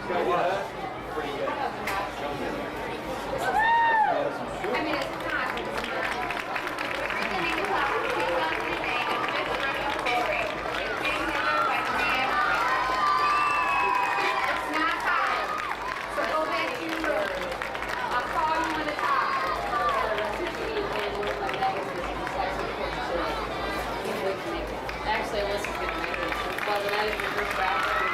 Pretty good. I mean, it's not. Representing the class of 2008 is Miss Rachel Corey. It's being handled by Sam. It's not time. So go back to your room. I'll call you when it's time. Actually, Alyssa's going to make it. Well, the night of your group bathroom.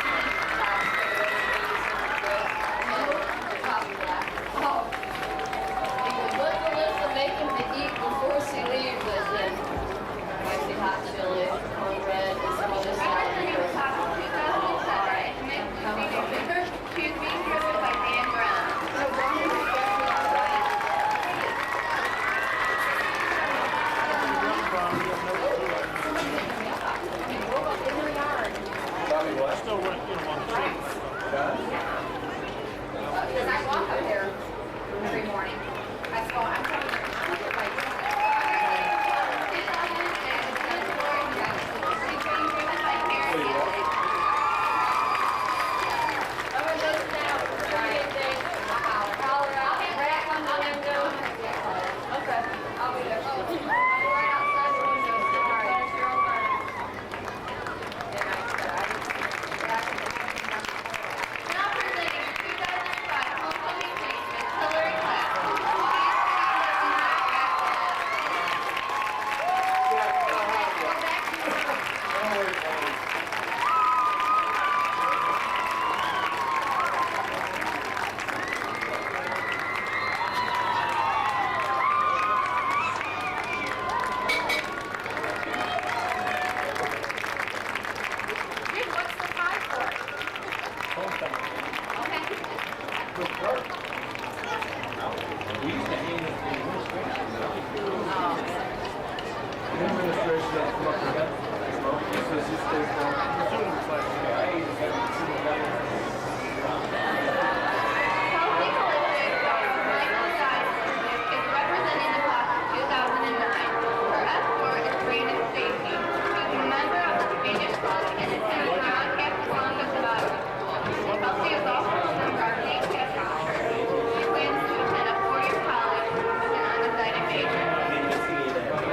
What Alyssa making to eat before she leaves is then spicy hot chili, cornbread, and some other Representing the salad. class of 2007 is Miss She is being driven by Dan Brown. Bobby, what? Still worth, on the street. Done? Because I walk up there every morning. I'm coming I'll be there. I'll be right outside the window. Now presenting the 2005 homecoming queen, Miss Hillary Clapp. Dude, what's the pie for? Okay. Good work. We used to hang with the administration. The administration doesn't come up with that. It says you stay for Is representing the class of 2009. Her escort is Brandon Stacy. She's a member of the Spanish Club and attends non-campus Columbus Bible School. Kelsey is also a member of the campus church. She plans to attend a 4-year college with an undecided major.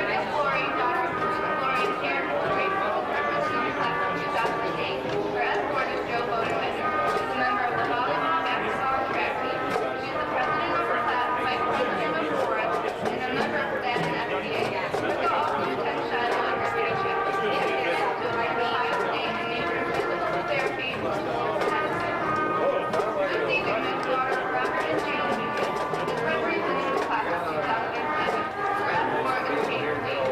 Miss Lori, daughter of Bruce Lori and Karen Lori, is representing the class of 2008. Her escort is Joe Bodenwender. She's a member of the volleyball, basketball, and track team. She's the president of her class, vice president of Florence, and a member of staff and FBA. Rebecca also attends Shiloh and Recreation. She is connected to Ohio State and major in physical therapy. Lucy Goodman's daughter, Robert and Jane Newman, is representing the class of 2007. Her escort is Kate Lee.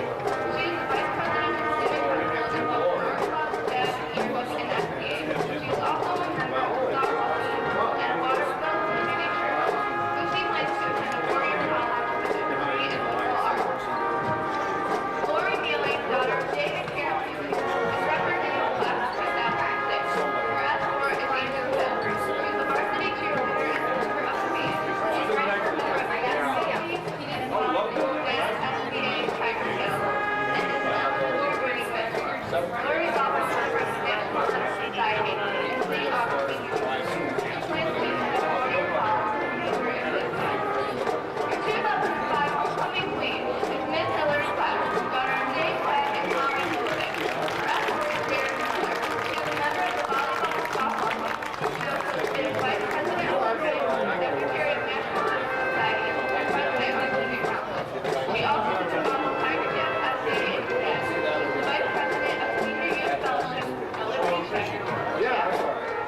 She is the vice president of Civic Council and Walker staff, yearbook, and FBA. She is also a member of the softball team at Watersville Community Church. Lucy plans to attend a 4-year college with a degree in liberal arts. Lori Mealy, daughter of David Carroll Mealy, is representing the class of 2006. Her escort is Angel Hill. She is the varsity cheerleader and member of the band. She is ranked a member of the SCA, dance, SBA, Tiger Hill, and is an eligible winning member. Lori is also a member of the National Honor Society and City Office Senior. She plans to attend a 4-year college with a major in business. Your 2005 homecoming queen is Miss Hillary Clapp, daughter of Jay Clapp and Tommy Lewis. Her escort is Derek Miller. She is a member of the volleyball and softball club. She also is vice president of Olympics, secretary of National Honor Society, and president of Junior Council. She also is involved with Tiger Jazz SCA and staff. She is the vice president of Senior Youth Fellowship, Liberty Check.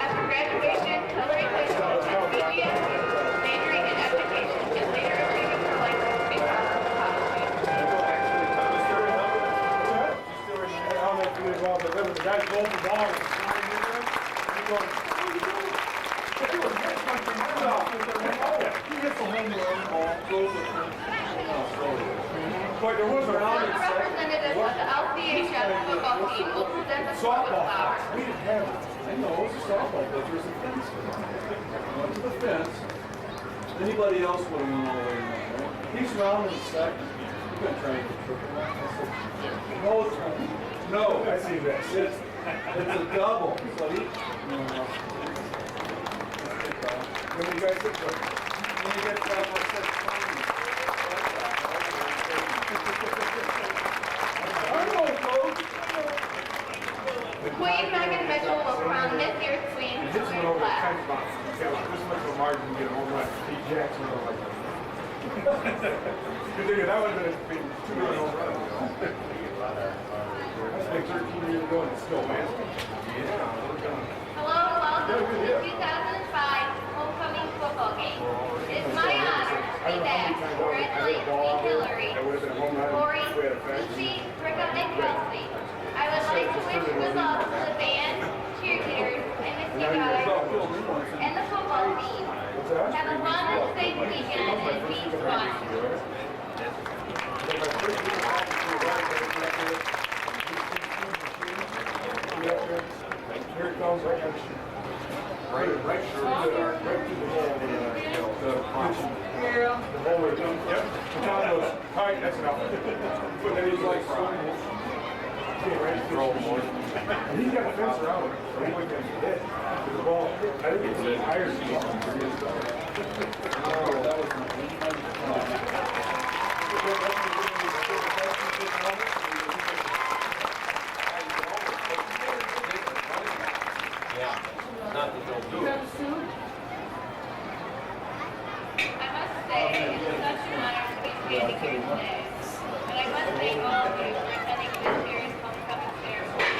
After graduation, Hillary plans to attend BGSU, majoring in education, and later achieving her license because of the college. I don't know if you was wrong, but remember the guy told the dog. He hits the home run ball, throws it. But there was a round The representative of the LCHS football team will present the sport with Softball. flowers. We didn't have it. I know, it was a softball, but there was a fence. Went to the fence. Anybody else would have went all the way around, right? He's rounding the second. You're going to try and get triple. I said, no, no. I see that. It's a double. So he, When you guys sit down. When you get to that one, that's fine. I know, Coach. Queen Megan Mitchell will crown this year's queen It for hits one your over the class. fence box. This much of a margin to get a home run. Pete Jackson or like that. You think that would have been a big 2 million home run. That's like 13 years ago and it's still lasting. Hello and welcome to the 2005 homecoming football game. It is my honor to say that. Congratulations to Hillary, That would have been a home run. Lori, We had a fact. Lucy, Ricka, and Kelsey. I would like to wish good luck to the band, cheerleaders, and the sing guys, and the football team. Have a fun and safe weekend and be Swanton. Here it comes, right on the shoot. Right to the hole in the kitchen. The hole where it comes. Yep. And Tom goes, all right, that's enough. But then he's like, okay, right to the kitchen. And he's got a fence around it, so he went there and hit. The ball, I think it's a higher speed. I must say, it is such an honor to be standing here today. And I must thank all of you for attending this year's homecoming ceremony.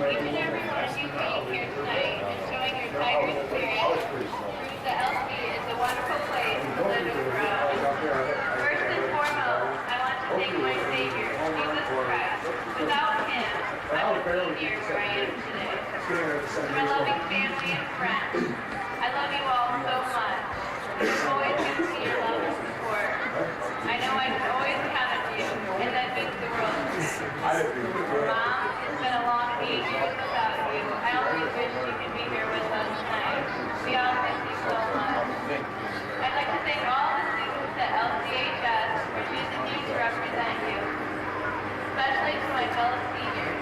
Each and every one of you being here tonight and showing your tiger spirit proves that LC is a wonderful place to live and grow. First and foremost, I want to thank my Savior, Jesus Christ. Without Him, I wouldn't be here where I am today. My loving family and friends, I love you all so much. You've always given me your love and support. I know I can always count on you, and that means the world to me. Mom, it's been a long 8 years without you. I only wish you could be here with us tonight. We all miss you so much. I'd like to thank all the students at LCHS for choosing me to represent you, especially to my fellow seniors.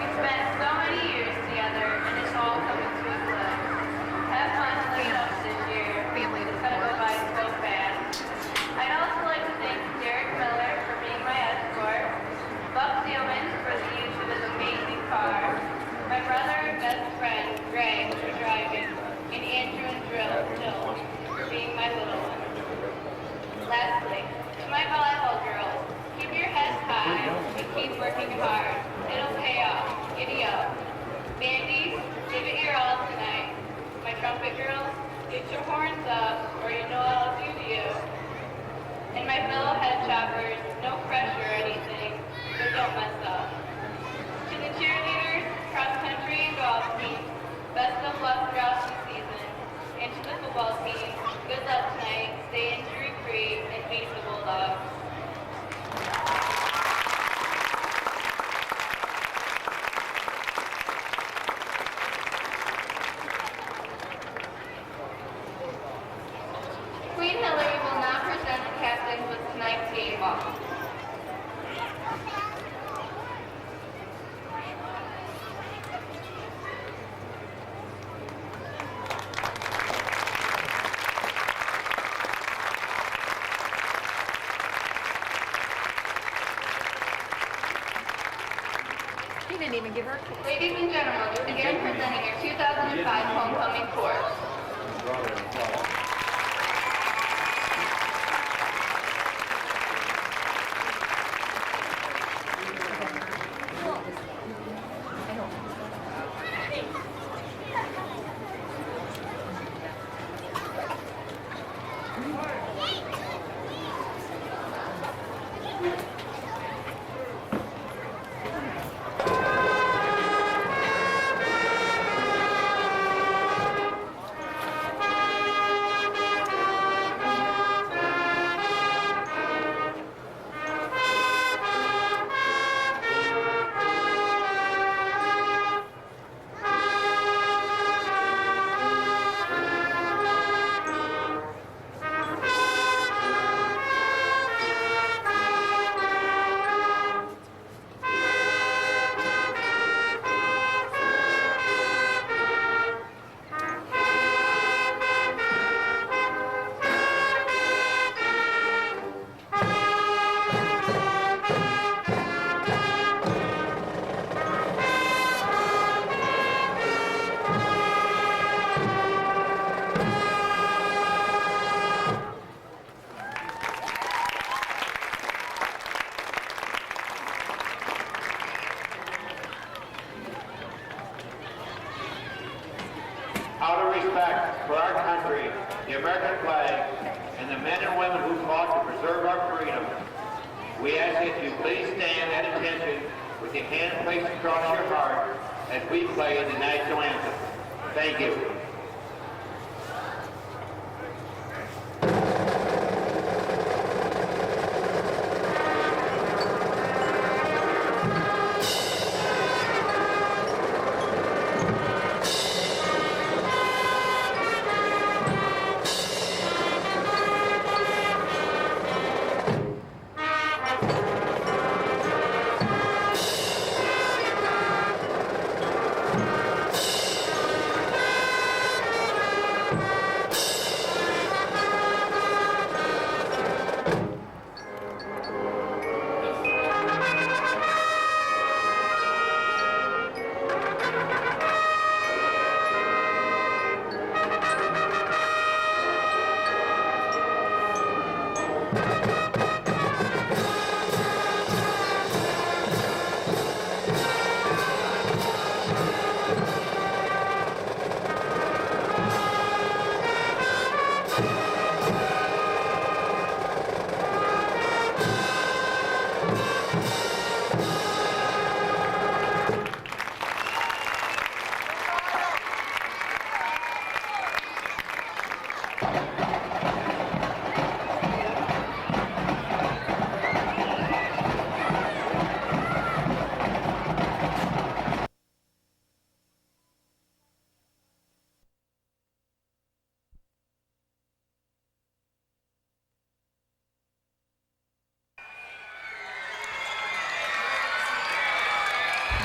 We've spent so many years together, and it's all coming to a close. Have fun living up this year. It's gonna go by so fast. I'd also like to thank Derek Miller for being my escort, Buck Seelman for the use of his amazing car, my brother and best friend Greg for driving, and Andrew and Jill for being my little one. Lastly, to my volleyball girls, keep your heads high and keep working hard. It'll pay off. Giddy up. Bandies, give it your all tonight. My trumpet girls, get your horns up, or you know what I'll do to you. And my fellow head choppers, no pressure or anything, but don't mess up. To the cheerleaders, cross country and golf team, best of luck throughout the season. And to the football team, good luck tonight, stay injury-free, and be the Bulldogs. Queen Hillary will now present the captains with tonight's game ball. He didn't even give her a kiss. Ladies and gentlemen, we begin presenting your 2005 homecoming course. the American flag, and the men and women who fought to preserve our freedom, we ask that you please stand at attention with your hand placed across your heart as we play the national anthem. Thank you.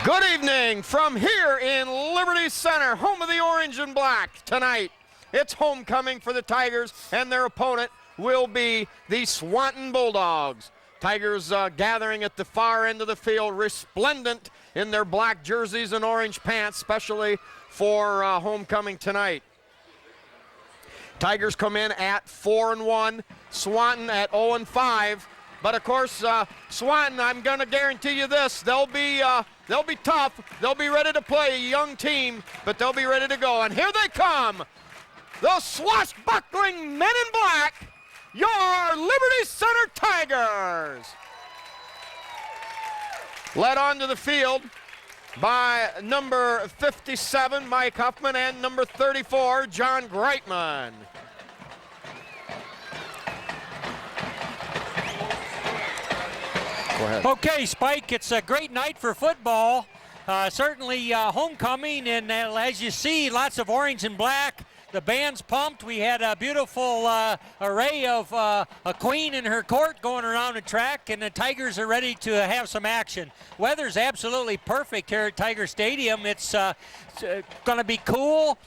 Good evening from here in Liberty Center, home of the orange and black. Tonight, it's homecoming for the Tigers, and their opponent will be the Swanton Bulldogs. Tigers gathering at the far end of the field, resplendent in their black jerseys and orange pants, especially for homecoming tonight. Tigers come in at 4-1, Swanton at 0-5. But of course, Swanton, I'm going to guarantee you this: they'll be tough. They'll be ready to play, a young team, but they'll be ready to go. And here they come, the swashbuckling men in black, your Liberty Center Tigers. Led onto the field by number 57, Mike Huffman, and number 34, John Greitman. Go ahead. Okay, Spike, it's a great night for football. Certainly homecoming, and as you see, lots of orange and black. The band's pumped. We had a beautiful array of a queen in her court going around the track, and the Tigers are ready to have some action. Weather's absolutely perfect here at Tiger Stadium. It's going to be cool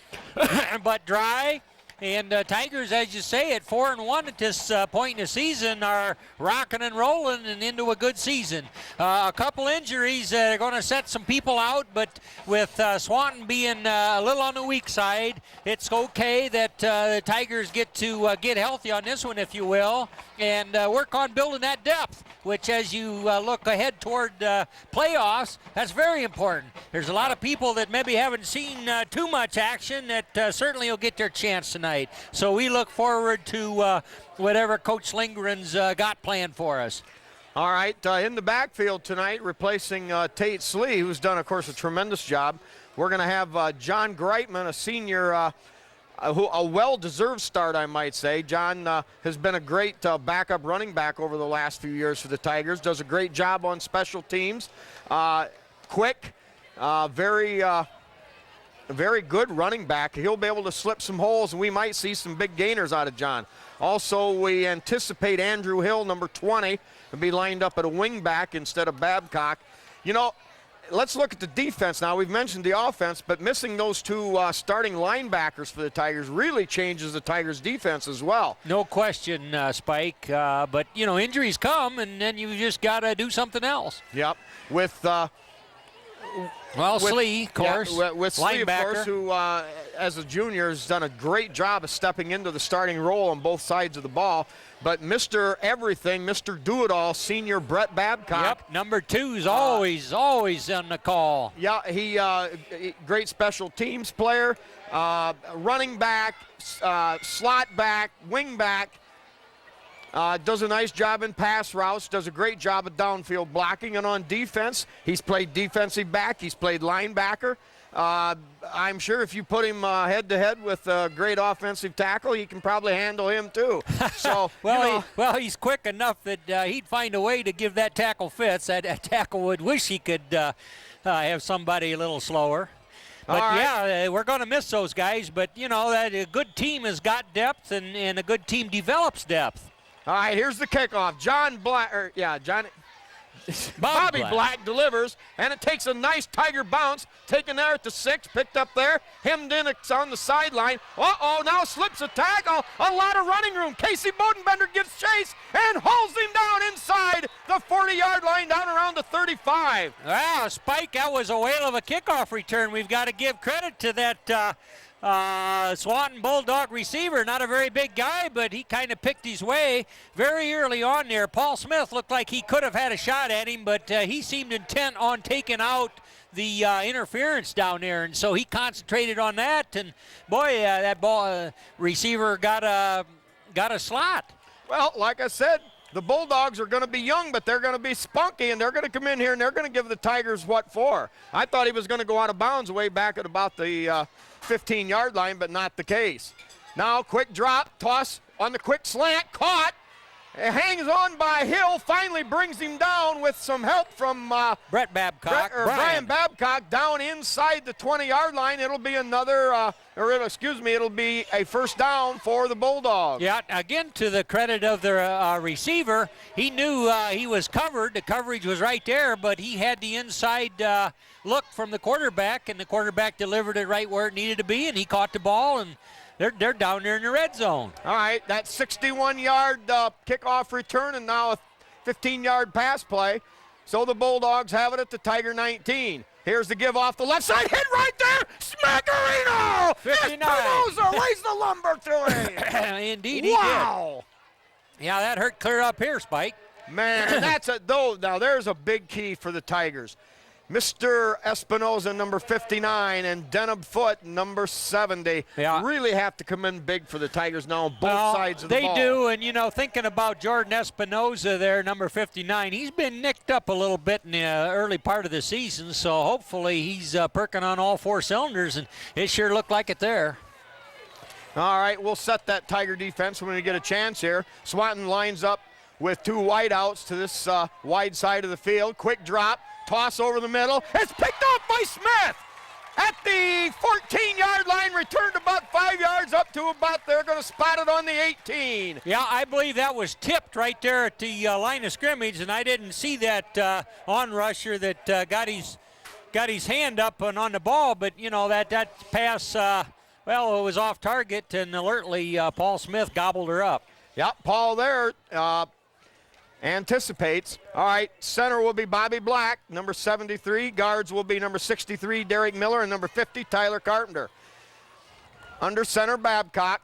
but dry. And Tigers, as you say, at 4-1 at this point in the season, are rocking and rolling and into a good season. A couple injuries that are going to set some people out, but with Swanton being a little on the weak side, it's okay that the Tigers get to get healthy on this one, if you will, and work on building that depth, which as you look ahead toward playoffs, that's very important. There's a lot of people that maybe haven't seen too much action that certainly will get their chance tonight. So we look forward to whatever Coach Lindgren's got planned for us. All right, in the backfield tonight, replacing Tate Slee, who's done, of course, a tremendous job. We're going to have John Greitman, a senior, a well-deserved start, I might say. John has been a great backup running back over the last few years for the Tigers. Does a great job on special teams. Quick, very good running back. He'll be able to slip some holes, and we might see some big gainers out of John. Also, we anticipate Andrew Hill, number 20, to be lined up at a wing back instead of Babcock. You know, let's look at the defense now. We've mentioned the offense, but missing those two starting linebackers for the Tigers really changes the Tigers' defense as well. No question, Spike. But, you know, injuries come, and then you just got to do something else. Yep. With Well, Slee, of course, with Slee, of linebacker. course, who as a junior has done a great job of stepping into the starting role on both sides of the ball. But Mr. Everything, Mr. Do-It-All, senior Brett Babcock. Yep, number 2's always on the call. Yeah, he great special teams player, running back, slot back, wing back. Does a nice job in pass routes, does a great job of downfield blocking, and on defense, he's played defensive back, he's played linebacker. I'm sure if you put him head-to-head with a great offensive tackle, he can probably handle him too. So, he's quick enough that he'd find a way to give that tackle fits. That tackle would wish he could have somebody a little slower. But, yeah, we're going to miss those guys. But, you know, that a good team has got depth, and a good team develops depth. All right, here's the kickoff. Bobby Black delivers, and it takes a nice Tiger bounce, taken there at the 6, picked up there, hemmed in, it's on the sideline. Now slips a tackle, a lot of running room. Casey Bodenbender gives chase and hauls him down inside the 40-yard line, down around the 35. Wow, Spike, that was a whale of a kickoff return. We've got to give credit to that Swanton Bulldog receiver. Not a very big guy, but he kind of picked his way very early on there. Paul Smith looked like he could have had a shot at him, but he seemed intent on taking out the interference down there, and so he concentrated on that, and boy, that ball receiver got a slot. Well, like I said, the Bulldogs are going to be young, but they're going to be spunky, and they're going to come in here and they're going to give the Tigers what for. I thought he was going to go out of bounds way back at about the 15-yard line, but not the case. Now, quick drop, toss on the quick slant, caught. It hangs on by Hill, finally brings him down with some help from Brett Babcock. Brian Babcock down inside the 20-yard line. It'll be it'll be a first down for the Bulldogs. Yeah, again, to the credit of the receiver, he knew he was covered. The coverage was right there, but he had the inside look from the quarterback, and the quarterback delivered it right where it needed to be, and he caught the ball, and they're down there in the red zone. All right, that 61-yard kickoff return and now a 15-yard pass play. So the Bulldogs have it at the Tiger 19. Here's the give off the left side. Hit right there. Smackarino. 59. Espinoza lays the lumber to him. Indeed, he did. Wow. Yeah, that hurt clear up here, Spike. Man, and that's now there's a big key for the Tigers. Mr. Espinoza, number 59, and Denham Foote, number 70, really have to come in big for the Tigers now on both sides of the ball. They do, and, you know, thinking about Jordan Espinoza there, number 59, he's been nicked up a little bit in the early part of the season, so hopefully he's perking on all 4 cylinders, and it sure looked like it there. All right, we'll set that Tiger defense when we get a chance here. Swanton lines up with 2 wideouts to this wide side of the field. Quick drop. Toss over the middle. It's picked off by Smith at the 14-yard line. Returned about 5 yards up to about. They're going to spot it on the 18. Yeah, I believe that was tipped right there at the line of scrimmage, and I didn't see that on-rusher that got his hand up and on the ball. But you know that pass, it was off target, and alertly Paul Smith gobbled her up. Yep, Paul there. Anticipates. All right, center will be Bobby Black, number 73. Guards will be number 63, Derek Miller, and number 50, Tyler Carpenter. Under center, Babcock.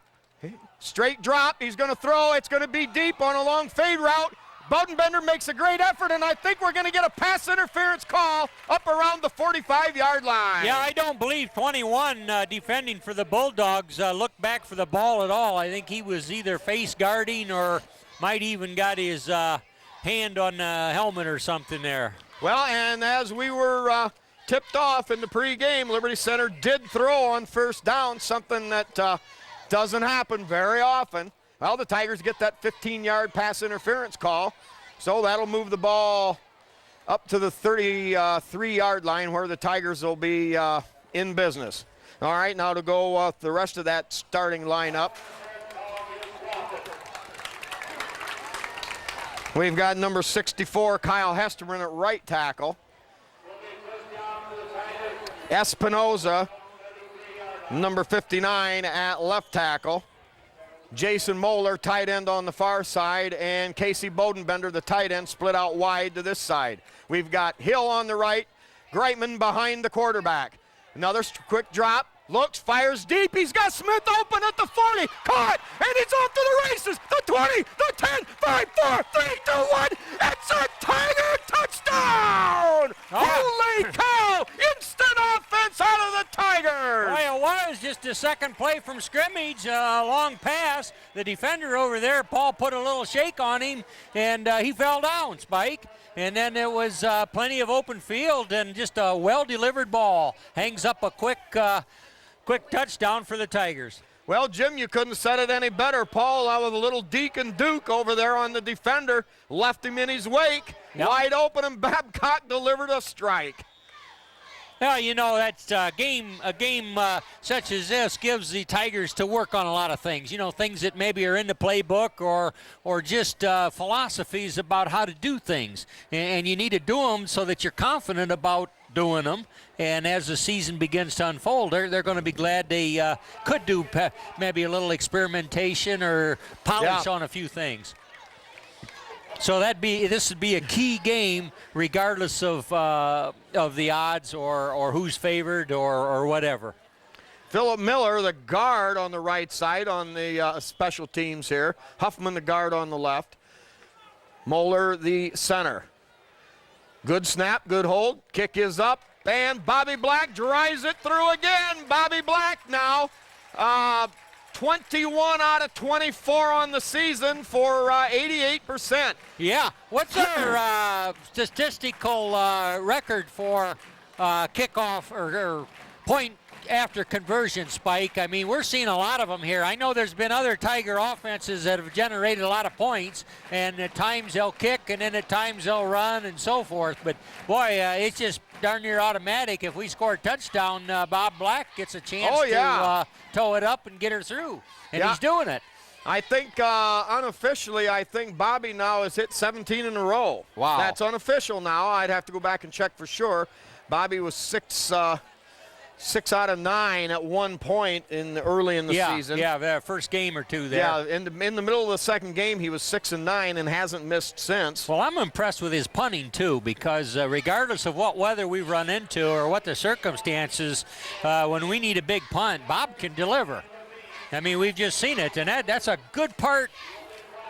Straight drop. He's going to throw. It's going to be deep on a long fade route. Bodenbender makes a great effort, and I think we're going to get a pass interference call up around the 45-yard line. Yeah, I don't believe 21 defending for the Bulldogs looked back for the ball at all. I think he was either face guarding or might even got his hand on the helmet or something there. Well, and as we were tipped off in the pregame, Liberty Center did throw on first down, something that doesn't happen very often. Well, the Tigers get that 15-yard pass interference call, so that'll move the ball up to the 33-yard line where the Tigers will be in business. All right, now to go the rest of that starting lineup. We've got number 64, Kyle Hesterman at right tackle. Espinoza, number 59, at left tackle. Jason Moeller, tight end on the far side, and Casey Bodenbender, the tight end, split out wide to this side. We've got Hill on the right, Greitman behind the quarterback. Another quick drop. Looks, fires deep. He's got Smith open at the 40. Caught, and he's off to the races. The 20, the 10, 5, 4, 3, 2, 1. It's a Tiger touchdown! Holy cow! Instant offense out of the Tigers! Well, it was just a second play from scrimmage, long pass. The defender over there, Paul, put a little shake on him, and he fell down, Spike. And then there was plenty of open field and just a well-delivered ball. Hangs up a quick touchdown for the Tigers. Well, Jim, you couldn't have said it any better. Paul, with a little Deacon Duke over there on the defender, left him in his wake. Yep. Wide open, and Babcock delivered a strike. Well, you know, that's a game such as this gives the Tigers to work on a lot of things. You know, things that maybe are in the playbook or just philosophies about how to do things. And you need to do them so that you're confident about doing them. And as the season begins to unfold, they're going to be glad they could do maybe a little experimentation or polish on a few things. So this would be a key game, regardless of the odds or who's favored or whatever. Philip Miller, the guard on the right side on the special teams here. Huffman, the guard on the left. Moeller, the center. Good snap, good hold. Kick is up, and Bobby Black drives it through again. Bobby Black now 21 out of 24 on the season for 88%. Yeah. What's our statistical record for kickoff or point after conversion, Spike? I mean, we're seeing a lot of them here. I know there's been other Tiger offenses that have generated a lot of points, and at times they'll kick, and then at times they'll run and so forth. But, boy, it's just darn near automatic. If we score a touchdown, Bob Black gets a chance to tow it up and get her through, and he's doing it. I think unofficially, I think Bobby now has hit 17 in a row. Wow. That's unofficial now. I'd have to go back and check for sure. Bobby was 6 out of 9 at one point early in the season. Yeah, the first game or two there. Yeah, in the middle of the second game, he was 6 and 9 and hasn't missed since. Well, I'm impressed with his punting too, because regardless of what weather we've run into or what the circumstances, when we need a big punt, Bob can deliver. I mean, we've just seen it, and that's a good part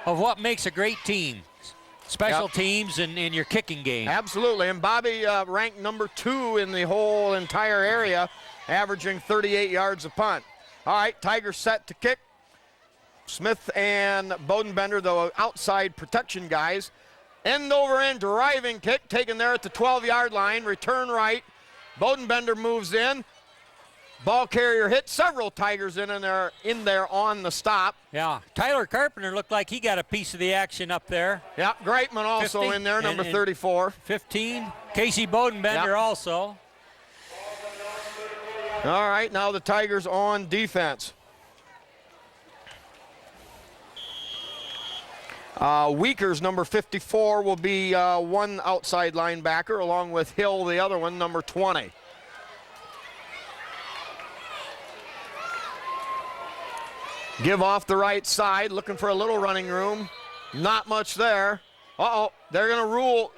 of what makes a great team. Special teams and your kicking game. Absolutely, and Bobby ranked number 2 in the whole entire area, averaging 38 yards a punt. All right, Tigers set to kick. Smith and Bodenbender, the outside protection guys. End over end driving kick taken there at the 12-yard line. Return right. Bodenbender moves in. Ball carrier hit. Several Tigers in there on the stop. Yeah, Tyler Carpenter looked like he got a piece of the action up there. Yeah, Greitman also 50, in there, number 34. 15. Casey Bodenbender also. All right, now the Tigers on defense. Weekers, number 54, will be one outside linebacker, along with Hill, the other one, number 20. Give off the right side, looking for a little running room. Not much there. Uh-oh, they're going to rule.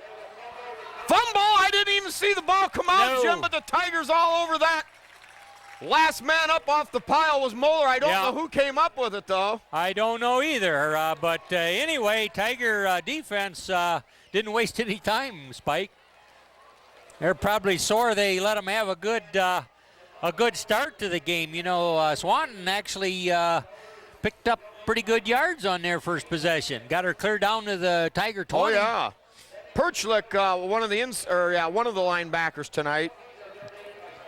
Fumble! I didn't even see the ball come out, Jim, but the Tigers all over that. Last man up off the pile was Moeller. I don't know who came up with it, though. I don't know either, but anyway, Tiger defense didn't waste any time, Spike. They're probably sore they let them have a good start to the game. You know, Swanton actually picked up pretty good yards on their first possession. Got her clear down to the Tiger 20. Oh, yeah. Perchlik, one of the linebackers tonight,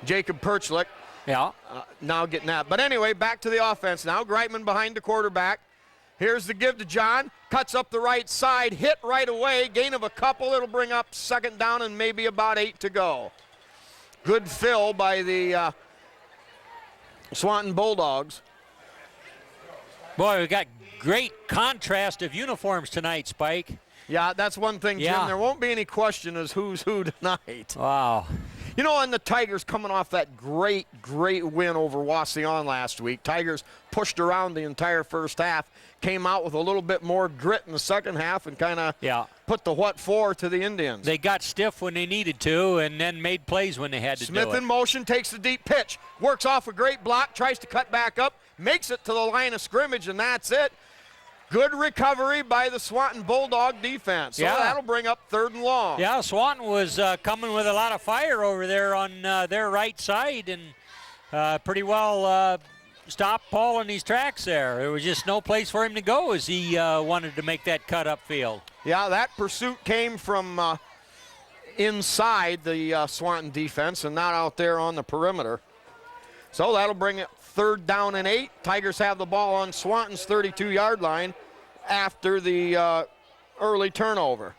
Jacob Perchlik. Yeah. Now getting that. But anyway, back to the offense now. Greitman behind the quarterback. Here's the give to John. Cuts up the right side. Hit right away. Gain of a couple. It'll bring up second down and maybe about 8 to go. Good fill by the Swanton Bulldogs. Boy, we got great contrast of uniforms tonight, Spike. Yeah, that's one thing, Jim. There won't be any question as who's who tonight. Wow. You know, and the Tigers coming off that great win over Wauseon last week. Tigers pushed around the entire first half, came out with a little bit more grit in the second half and kind of put the what for to the Indians. They got stiff when they needed to and then made plays when they had to do it. Smith in motion, takes the deep pitch, works off a great block, tries to cut back up, makes it to the line of scrimmage, and that's it. Good recovery by the Swanton Bulldog defense. So that'll bring up 3rd and long. Yeah, Swanton was coming with a lot of fire over there on their right side and pretty well stopped Paul in his tracks there. There was just no place for him to go as he wanted to make that cut upfield. Yeah, that pursuit came from inside the Swanton defense and not out there on the perimeter. So that'll bring it 3rd down and 8. Tigers have the ball on Swanton's 32-yard line after the early turnover.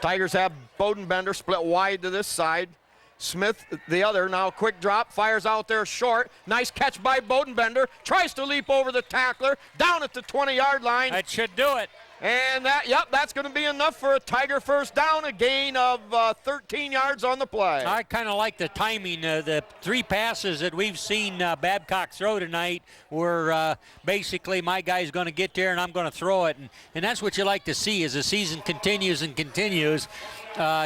Tigers have Bodenbender split wide to this side. Smith, the other, now quick drop, fires out there short. Nice catch by Bodenbender. Tries to leap over the tackler, down at the 20-yard line. That should do it. And that's going to be enough for a Tiger first down, a gain of 13 yards on the play. I kind of like the timing. The 3 passes that we've seen Babcock throw tonight were basically my guy's going to get there and I'm going to throw it. And that's what you like to see as the season continues and continues.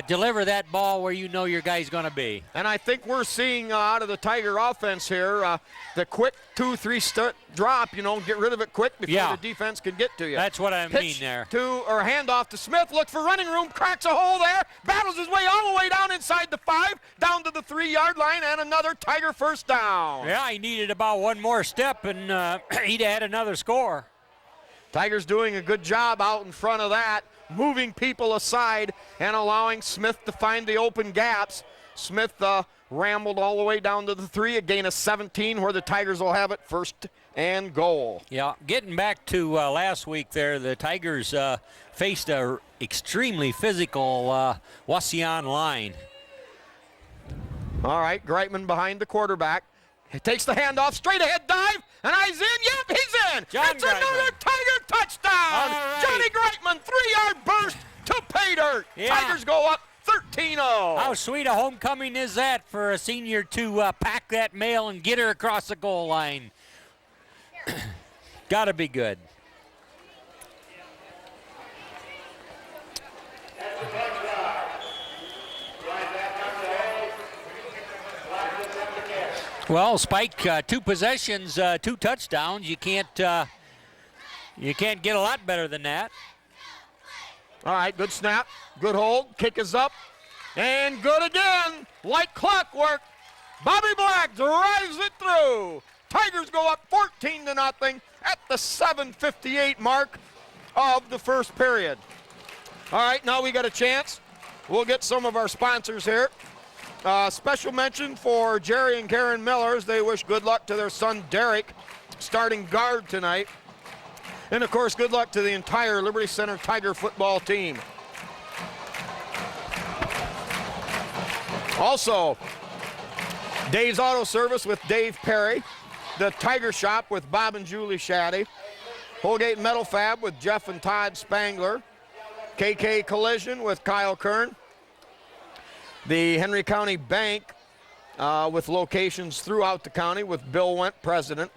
Deliver that ball where you know your guy's going to be. And I think we're seeing out of the Tiger offense here the quick 2-3 drop, get rid of it quick before the defense can get to you. That's what I mean there. Or handoff to Smith, look for running room, cracks a hole there, battles his way all the way down inside the 5, down to the 3-yard line, and another Tiger first down. Yeah, he needed about one more step, and he'd had another score. Tigers doing a good job out in front of that, moving people aside and allowing Smith to find the open gaps. Smith rambled all the way down to the 3, a gain of 17 where the Tigers will have it 1st and goal. Yeah, getting back to last week there, the Tigers faced a extremely physical Wauseon line. All right, Greitman behind the quarterback. He takes the handoff, straight ahead dive, and he's in. Yep, he's in. It's another Tiger touchdown. Right. Johnny Greitman, 3-yard burst to pay dirt. Yeah. Tigers go up 13-0. How sweet a homecoming is that for a senior to pack that mail and get her across the goal line? Got to be good. Well, Spike, 2 possessions, 2 touchdowns. You can't get a lot better than that. All right, good snap, good hold, kick is up, and good again, like clockwork. Bobby Black drives it through. Tigers go up 14-0 at the 7:58 mark of the first period. All right, now we got a chance. We'll get some of our sponsors here. Special mention for Jerry and Karen Millers. They wish good luck to their son Derek, starting guard tonight. And of course, good luck to the entire Liberty Center Tiger football team. Also, Dave's Auto Service with Dave Perry, the Tiger Shop with Bob and Julie Shaddy, Holgate Metal Fab with Jeff and Todd Spangler, KK Collision with Kyle Kern, the Henry County Bank with locations throughout the county with Bill Wendt, president,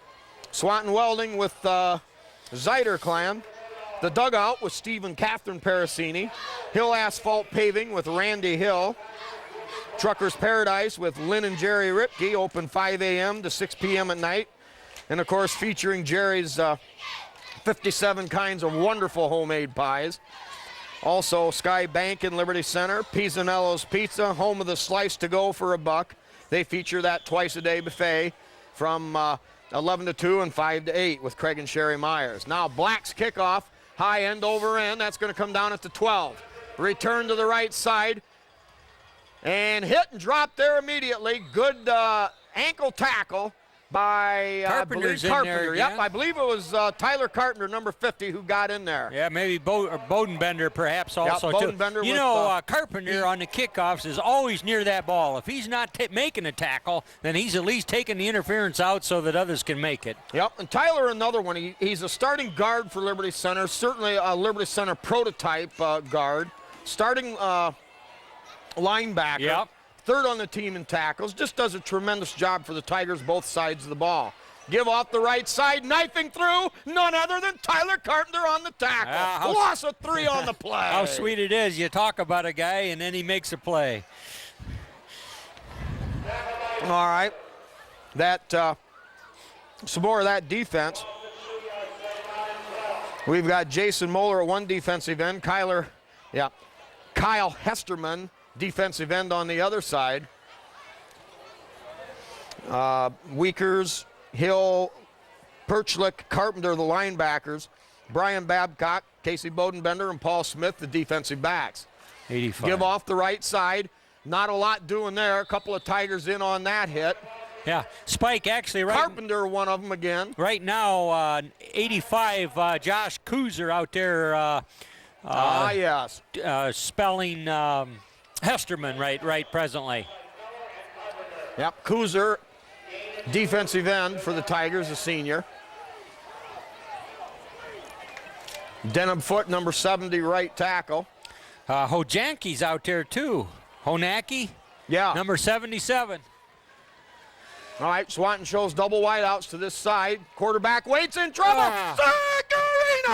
Swanton Welding with Zeider Clan, the Dugout with Steve and Catherine Parasini, Hill Asphalt Paving with Randy Hill, Truckers Paradise with Lynn and Jerry Ripke, open 5 a.m. to 6 p.m. at night. And of course, featuring Jerry's 57 kinds of wonderful homemade pies. Also, Sky Bank in Liberty Center, Pisanello's Pizza, home of the slice to go for $1. They feature that twice-a-day buffet from 11 to 2 and 5 to 8 with Craig and Sherry Myers. Now Black's kickoff, high end over end. That's going to come down at the 12. Return to the right side. And hit and drop there immediately. Good ankle tackle by Carpenter's Carpenter. in there Yep, again. I believe it was Tyler Carpenter, number 50, who got in there. Yeah, maybe Bodenbender perhaps also too. Bodenbender You with, know, Carpenter on the kickoffs is always near that ball. If he's not making a tackle, then he's at least taking the interference out so that others can make it. Yep, and Tyler, another one. He's a starting guard for Liberty Center, certainly a Liberty Center prototype guard. Starting linebacker. Yep. third on the team in tackles, just does a tremendous job for the Tigers both sides of the ball. Give off the right side, knifing through, none other than Tyler Carpenter on the tackle. Loss of 3 on the play. How sweet it is. You talk about a guy and then he makes a play. All right. That some more of that defense. We've got Jason Moeller at one defensive end, Kyle Hesterman, defensive end on the other side. Weekers, Hill, Perchlick, Carpenter, the linebackers. Brian Babcock, Casey Bodenbender, and Paul Smith, the defensive backs. 85. Give off the right side. Not a lot doing there. A couple of Tigers in on that hit. Yeah, Spike actually Carpenter, one of them again. Right now, 85, Josh Kuzer out there. Yes. Spelling Hesterman right presently. Yep, Kuzer, defensive end for the Tigers, a senior. Denham Foote, number 70, right tackle. Hojanki's out there too. Honaki, Yeah. number 77. All right, Swanton shows double wideouts to this side. Quarterback waits in trouble. Sagarino!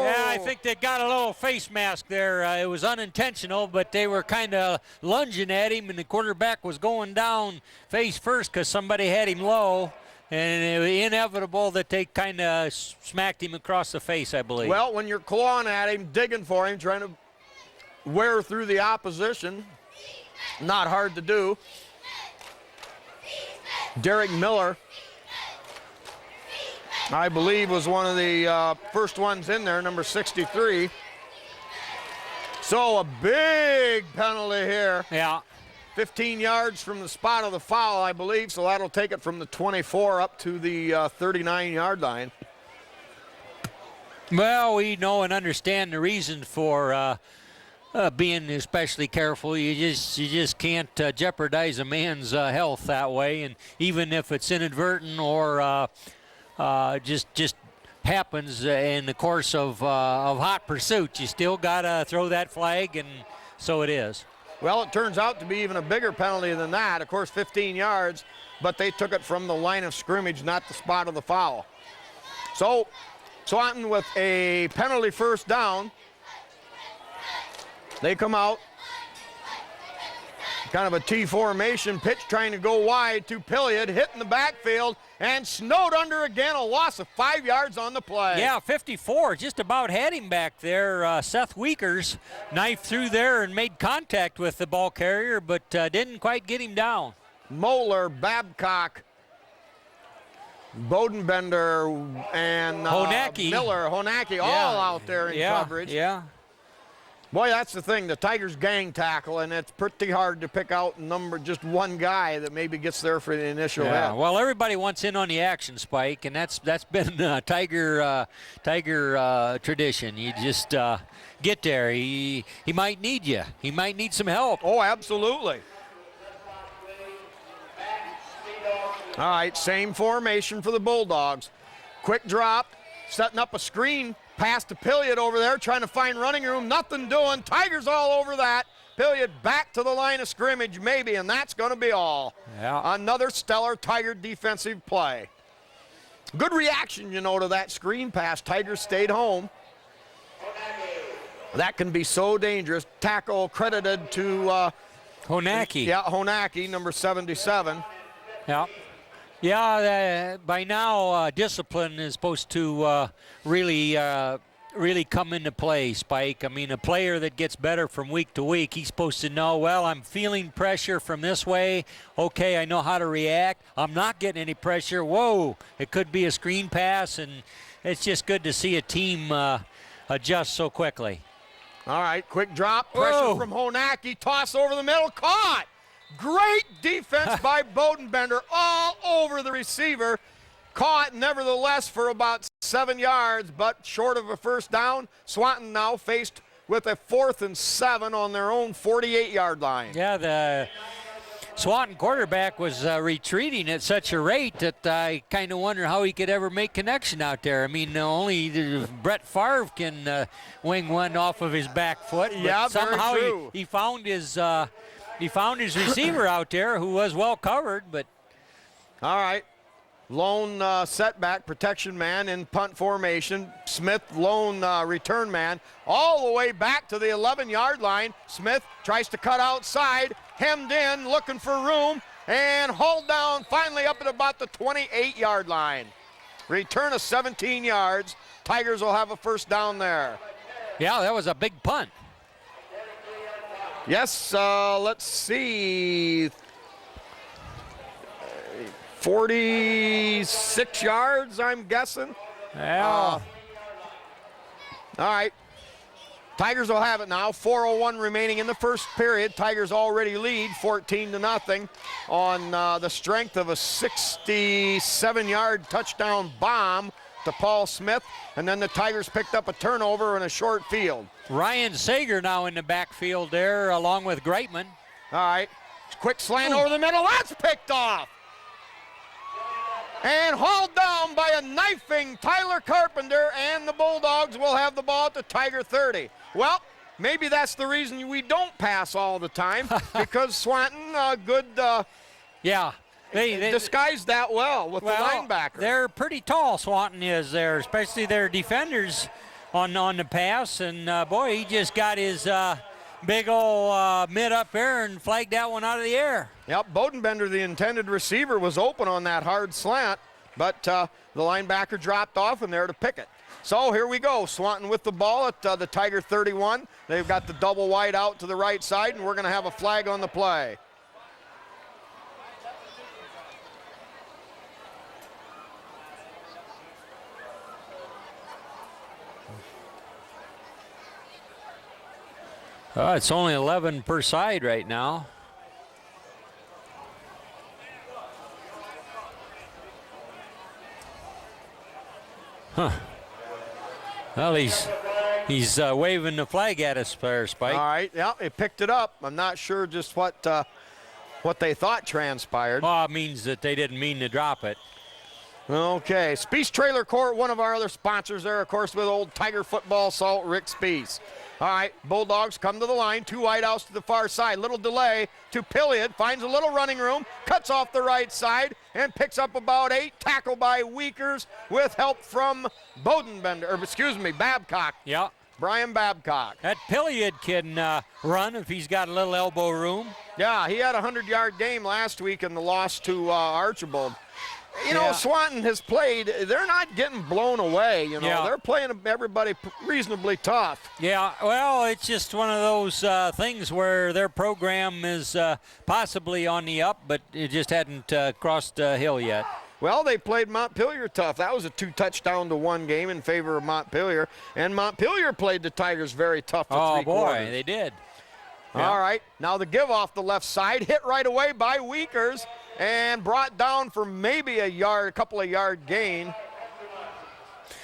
Yeah, I think they got a little face mask there. It was unintentional, but they were kind of lunging at him, and the quarterback was going down face first because somebody had him low, and it was inevitable that they kind of smacked him across the face, I believe. Well, when you're clawing at him, digging for him, trying to wear through the opposition, not hard to do. Derek Miller, I believe, was one of the first ones in there, number 63. So a big penalty here. Yeah. 15 yards from the spot of the foul, I believe, so that'll take it from the 24 up to the 39-yard line. Well, we know and understand the reason for being especially careful. You just can't jeopardize a man's health that way, and even if it's inadvertent or just happens in the course of hot pursuit, you still gotta throw that flag, and so it is. Well, it turns out to be even a bigger penalty than that. Of course, 15 yards, but they took it from the line of scrimmage, not the spot of the foul. So Swanton with a penalty first down. They come out, kind of a T formation, pitch trying to go wide to Pilliard, hit in the backfield, and snowed under again, a loss of 5 yards on the play. Yeah, 54, just about had him back there. Seth Weekers knifed through there and made contact with the ball carrier, but didn't quite get him down. Moeller, Babcock, Bodenbender, and Honaki, all out there in coverage. Yeah. Boy, that's the thing, the Tigers gang tackle, and it's pretty hard to pick out just one guy that maybe gets there for the initial hit. Well, everybody wants in on the action, Spike, and that's been Tiger tradition. You just get there. He might need you. He might need some help. Oh, absolutely. All right, same formation for the Bulldogs. Quick drop, setting up a screen. Pass to Pilliard over there, trying to find running room. Nothing doing. Tigers all over that. Pilliard back to the line of scrimmage, maybe, and that's going to be all. Yeah. Another stellar Tiger defensive play. Good reaction, to that screen pass. Tigers stayed home. That can be so dangerous. Tackle credited to Honaki. Yeah, Honaki, number 77. Yeah. Yeah, by now discipline is supposed to really come into play, Spike. I mean, a player that gets better from week to week, he's supposed to know, well, I'm feeling pressure from this way. Okay, I know how to react. I'm not getting any pressure. Whoa, it could be a screen pass, and it's just good to see a team adjust so quickly. All right, quick drop, pressure from Honaki, toss over the middle, caught. Great defense by Bodenbender all over the receiver. Caught nevertheless for about 7 yards, but short of a first down. Swanton now faced with a 4th and 7 on their own 48-yard line. Yeah, the Swanton quarterback was retreating at such a rate that I kind of wonder how he could ever make connection out there. I mean, only Brett Favre can wing one off of his back foot. Yeah, somehow very true. He found his He found his receiver out there who was well covered, but. All right. Lone setback protection man in punt formation. Smith, lone return man, all the way back to the 11-yard line. Smith tries to cut outside, hemmed in, looking for room, and hauled down finally up at about the 28-yard line. Return of 17 yards. Tigers will have a first down there. Yeah, that was a big punt. Yes, let's see. 46 yards, I'm guessing. Yeah. All right. Tigers will have it now. 4:01 remaining in the first period. Tigers already lead 14-0 on the strength of a 67-yard touchdown bomb to Paul Smith. And then the Tigers picked up a turnover in a short field. Ryan Sager now in the backfield there along with Greitman. All right. Quick slant over the middle. That's picked off. And hauled down by a knifing Tyler Carpenter, and the Bulldogs will have the ball at the Tiger 30. Well, maybe that's the reason we don't pass all the time, because Swanton, good, yeah, they disguised that well with the linebacker. They're pretty tall, Swanton is there, especially their defenders on the pass, and boy, he just got his big old mid up there and flagged that one out of the air. Yep, Bodenbender, the intended receiver, was open on that hard slant, but the linebacker dropped off and there to pick it. So here we go, Swanton with the ball at the Tiger 31. They've got the double wide out to the right side, and we're going to have a flag on the play. It's only 11 per side right now. Huh. Well, he's waving the flag at us there, Spike. All right, yeah, he picked it up. I'm not sure just what they thought transpired. Well, it means that they didn't mean to drop it. Okay, Speece Trailer Court, one of our other sponsors there, of course, with old Tiger football salt, Rick Speece. All right, Bulldogs come to the line, two wideouts to the far side. Little delay to Pilliard, finds a little running room, cuts off the right side, and picks up about 8. Tackle by Weekers with help from Babcock. Yeah. Brian Babcock. That Pilliard can run if he's got a little elbow room. Yeah, he had a 100-yard game last week in the loss to Archibald. You know, Swanton has played, they're not getting blown away, you know. Yeah. They're playing everybody reasonably tough. Yeah, well, it's just one of those things where their program is possibly on the up, but it just hadn't crossed the hill yet. Well, they played Montpelier tough. That was a 2-touchdown-to-1 game in favor of Montpelier, and Montpelier played the Tigers very tough for 3 quarters. Boy, they did. All right, now the give off the left side, hit right away by Weekers, and brought down for maybe a couple of yard gain.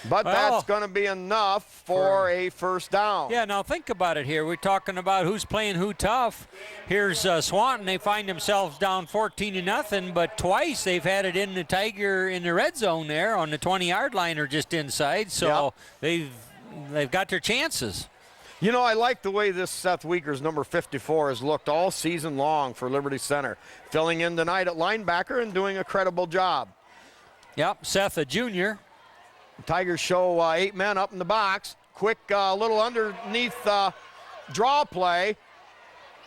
But that's going to be enough for a first down. Yeah, now think about it here. We're talking about who's playing who tough. Here's Swanton. They find themselves down 14-0, but twice they've had it in the Tiger in the red zone there on the 20-yard line or just inside. So they've got their chances. You know, I like the way this Seth Weekers, number 54, has looked all season long for Liberty Center. Filling in tonight at linebacker and doing a credible job. Yep, Seth, a junior. Tigers show 8 men up in the box. Quick little underneath draw play.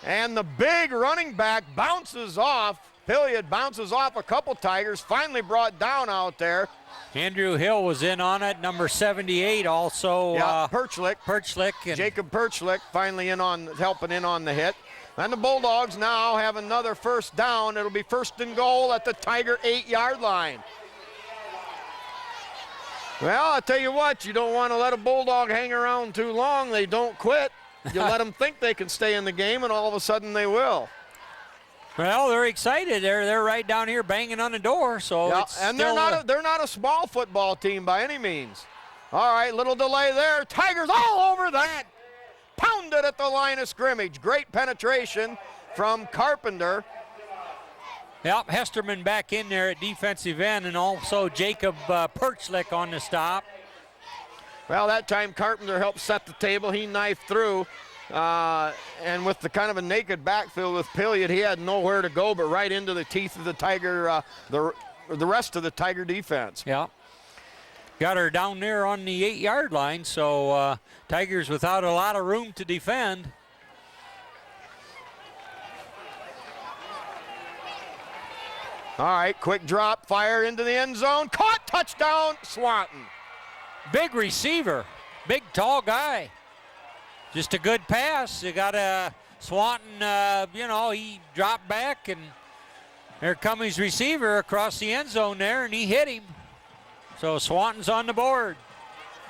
And the big running back bounces off. Pilliard bounces off a couple Tigers. Finally brought down out there. Andrew Hill was in on it, number 78 also. Perchlick. And Jacob Perchlick finally helping in on the hit. And the Bulldogs now have another first down. It'll be first and goal at the Tiger 8-yard line. Well, I tell you what, you don't want to let a Bulldog hang around too long. They don't quit. You let them think they can stay in the game, and all of a sudden they will. Well, they're excited. They're right down here banging on the door. So they're not a small football team by any means. All right, little delay there. Tigers all over that. Pounded at the line of scrimmage. Great penetration from Carpenter. Yep, Hesterman back in there at defensive end, and also Jacob Perchlick on the stop. Well, that time Carpenter helped set the table. He knifed through. And with the kind of a naked backfield with Pilliard, he had nowhere to go but right into the teeth of the Tiger, the rest of the Tiger defense. Yeah. Got her down there on the 8-yard line, so Tigers without a lot of room to defend. All right, quick drop, fire into the end zone. Caught, touchdown, Swanton. Big receiver, big tall guy. Just a good pass. You got a Swanton, he dropped back, and there comes his receiver across the end zone there, and he hit him. So Swanton's on the board.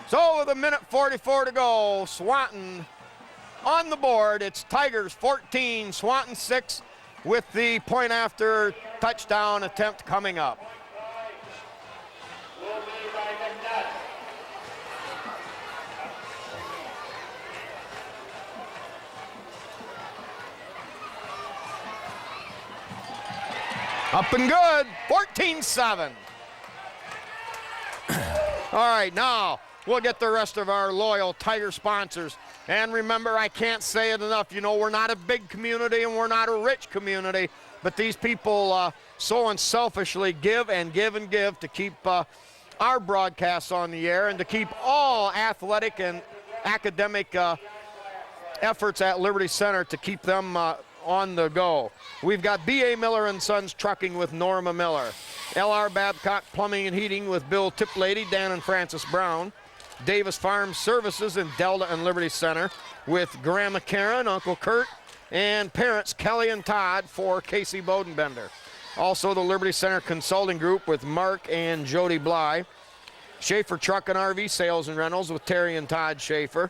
So with 1:44 to go, Swanton on the board. It's Tigers 14, Swanton 6, with the point after touchdown attempt coming up. Up and good, 14-7. All right, now we'll get the rest of our loyal Tiger sponsors. And remember, I can't say it enough, we're not a big community and we're not a rich community, but these people so unselfishly give and give and give to keep our broadcasts on the air and to keep all athletic and academic efforts at Liberty Center to keep them on the go. We've got B.A. Miller & Sons Trucking with Norma Miller. L.R. Babcock Plumbing and Heating with Bill Tiplady, Dan and Francis Brown. Davis Farm Services in Delta and Liberty Center with Grandma Karen, Uncle Kurt, and parents Kelly and Todd for Casey Bodenbender. Also the Liberty Center Consulting Group with Mark and Jody Bly. Schaefer Truck and RV Sales and Rentals with Terry and Todd Schaefer.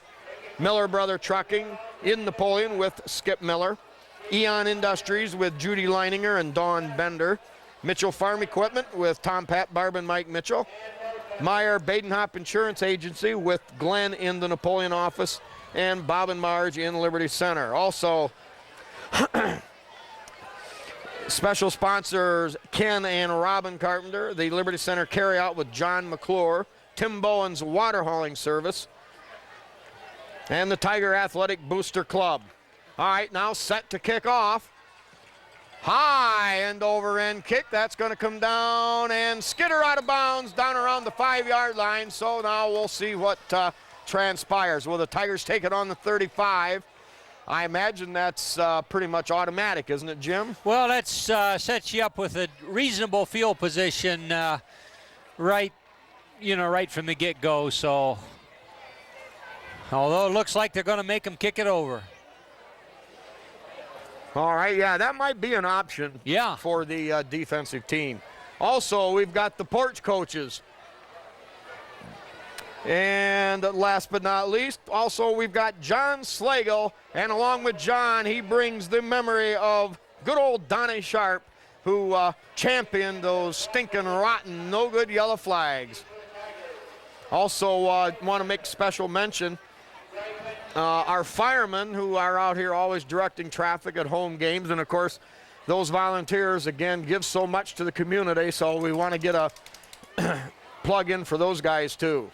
Miller Brother Trucking in Napoleon with Skip Miller. Eon Industries with Judy Leininger and Dawn Bender. Mitchell Farm Equipment with Tom Pat, Barb, and Mike Mitchell. Meyer Badenhop Insurance Agency with Glenn in the Napoleon office, and Bob and Marge in Liberty Center. Also, special sponsors Ken and Robin Carpenter, the Liberty Center Carryout with John McClure, Tim Bowen's Water Hauling Service, and the Tiger Athletic Booster Club. All right, now set to kick off. High end over end kick. That's going to come down and skitter out of bounds down around the 5-yard line. So now we'll see what transpires. Will the Tigers take it on the 35? I imagine that's pretty much automatic, isn't it, Jim? Well, that sets you up with a reasonable field position right from the get-go. So, although it looks like they're going to make them kick it over. All right, yeah, that might be an option for the defensive team. Also, we've got the porch coaches. And last but not least, also we've got John Slagle, and along with John, he brings the memory of good old Donnie Sharp, who championed those stinking, rotten, no-good yellow flags. Also want to make special mention our firemen who are out here always directing traffic at home games, and of course those volunteers again give so much to the community, so we want to get a plug in for those guys too.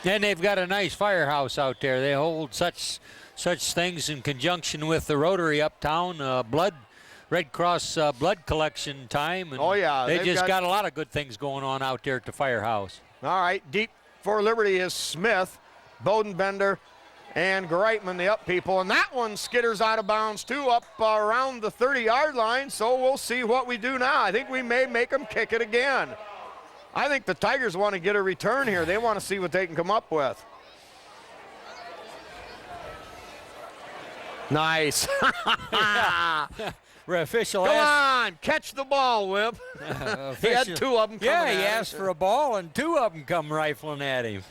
And they've got a nice firehouse out there. They hold such things in conjunction with the Rotary uptown, Red Cross blood collection time. And they just got a lot of good things going on out there at the firehouse. All right, deep for Liberty is Smith, Bodenbender, and Greitman, the up people. And that one skitters out of bounds, too, up around the 30-yard line. So we'll see what we do now. I think we may make them kick it again. I think the Tigers want to get a return here. They want to see what they can come up with. Nice. Official Come on, catch the ball, Whip. He had two of them coming at him. he asked for a ball, and two of them come rifling at him.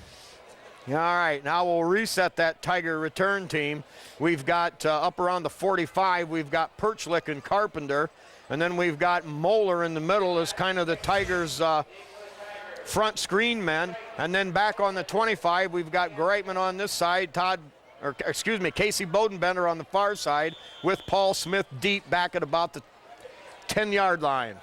All right, now we'll reset that Tiger return team. We've got up around the 45, we've got Perchlick and Carpenter, and then we've got Moeller in the middle as kind of the Tigers' front screen men. And then back on the 25, we've got Greitman on this side, Casey Bodenbender on the far side, with Paul Smith deep back at about the 10-yard line.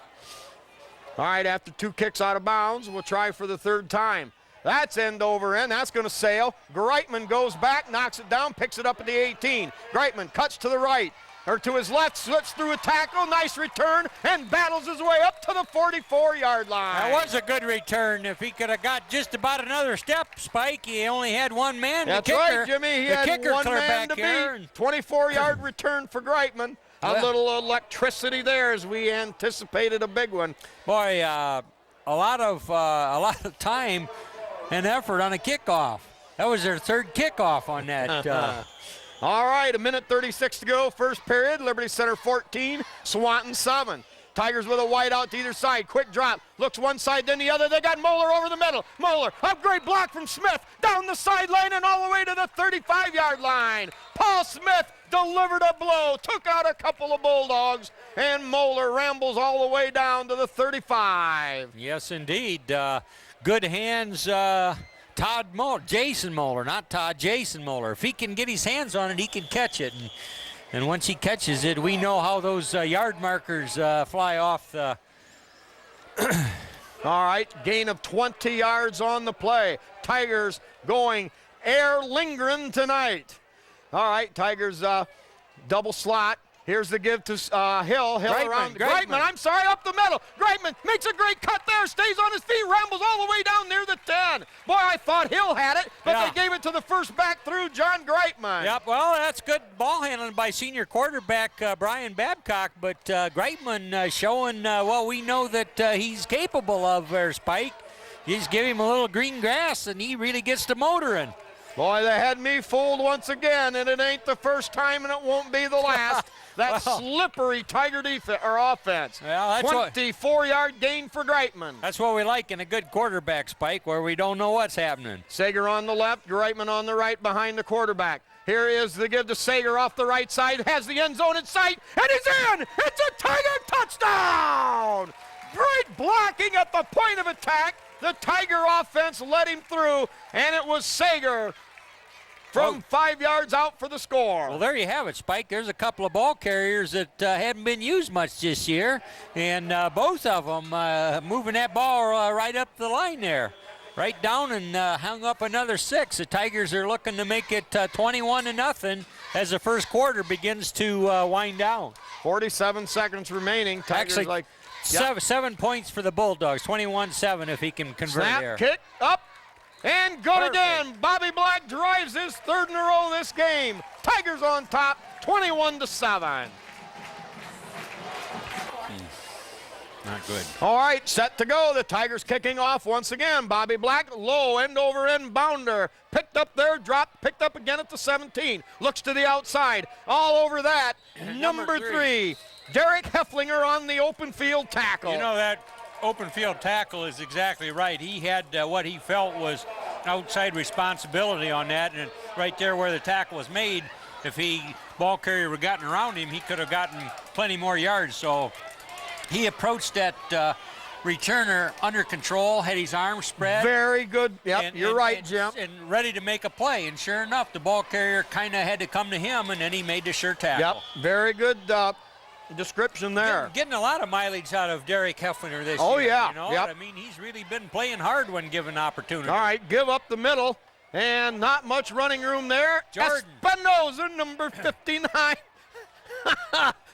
All right, after two kicks out of bounds, we'll try for the third time. That's end over end. That's going to sail. Greitman goes back, knocks it down, picks it up at the 18. Greitman cuts to the right, or to his left, slips through a tackle, nice return, and battles his way up to the 44-yard line. That was a good return. If he could have got just about another step, Spike, he only had one man. That's the kicker, right, Jimmy. He the had kicker one clear man back to here. beat. 24-yard return for Greitman. A little electricity there as we anticipated a big one. Boy, a lot of time and effort on a kickoff. That was their third kickoff on that. All right, 1:36 to go, first period. Liberty Center 14, Swanton 7. Tigers with a wide out to either side. Quick drop. Looks one side, then the other. They got Moeller over the middle. Moeller, a great block from Smith. Down the sideline and all the way to the 35-yard line. Paul Smith delivered a blow. Took out a couple of Bulldogs. And Moeller rambles all the way down to the 35. Yes, indeed. Good hands, Jason Moeller, not Todd, Jason Moeller. If he can get his hands on it, he can catch it. And once he catches it, we know how those yard markers fly off the... All right, gain of 20 yards on the play. Tigers going Air Lindgren tonight. All right, Tigers double slot. Here's the give to Hill. Greitman, I'm sorry, up the middle. Greitman makes a great cut there, stays on his feet, rambles all the way down near the 10. Boy, I thought Hill had it, but they gave it to the first back through, John Greitman. Yep, well, that's good ball handling by senior quarterback Brian Babcock, but Greitman showing what we know that he's capable of there, Spike. You just give him a little green grass, and he really gets to motoring. Boy, they had me fooled once again, and it ain't the first time, and it won't be the last. That slippery Tiger offense. Well, 24-yard gain for Greitman. That's what we like in a good quarterback, Spike, where we don't know what's happening. Sager on the left, Greitman on the right behind the quarterback. Here is the give to Sager off the right side, has the end zone in sight, and he's in! It's a Tiger touchdown! Great blocking at the point of attack. The Tiger offense led him through, and it was Sager from 5 yards out for the score. Well, there you have it, Spike. There's a couple of ball carriers that hadn't been used much this year, and both of them moving that ball right up the line there. Right down and hung up another 6. The Tigers are looking to make it 21-0 as the first quarter begins to wind down. 47 seconds remaining. Tigers actually, seven points for the Bulldogs, 21-7 if he can convert there. Snap, kick, up, and good again. Bobby Black drives his third in a row this game. Tigers on top, 21-7. Not good. All right, set to go. The Tigers kicking off once again. Bobby Black, low end over end bounder. Picked up there, dropped, picked up again at the 17. Looks to the outside. All over that. Number 3, Derek Hefflinger on the open field tackle. You know, that open field tackle is exactly right. He had what he felt was outside responsibility on that, and right there where the tackle was made, if ball carrier had gotten around him, he could have gotten plenty more yards. So he approached that returner under control, had his arms spread. Very good. Yep, you're right, Jim. And ready to make a play. And sure enough, the ball carrier kind of had to come to him, and then he made the sure tackle. Yep, very good description there. Getting a lot of mileage out of Derek Hefflinger this year. Oh, yeah. You know? Yep. I mean, he's really been playing hard when given opportunity. All right, give up the middle, and not much running room there. Jordan. Espinoza, number 59.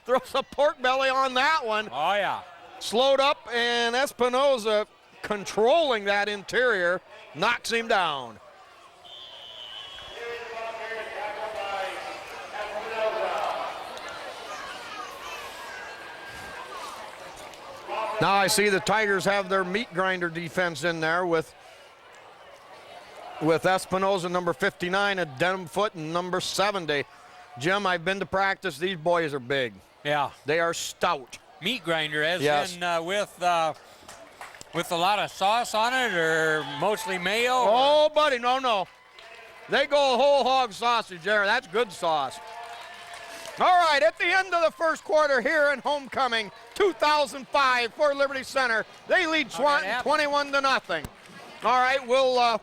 Throws a pork belly on that one. Oh, yeah. Slowed up, and Espinoza controlling that interior knocks him down. Now I see the Tigers have their meat grinder defense in there with Espinoza, number 59, and Denham-Foot, and number 70. Jim, I've been to practice. These boys are big. Yeah. They are stout. Meat grinder, as yes. in with a lot of sauce on it, or mostly mayo? Oh, buddy, no. They go whole hog sausage there. That's good sauce. All right, at the end of the first quarter here in homecoming, 2005 for Liberty Center. They lead Swanton 21-0. All right, we'll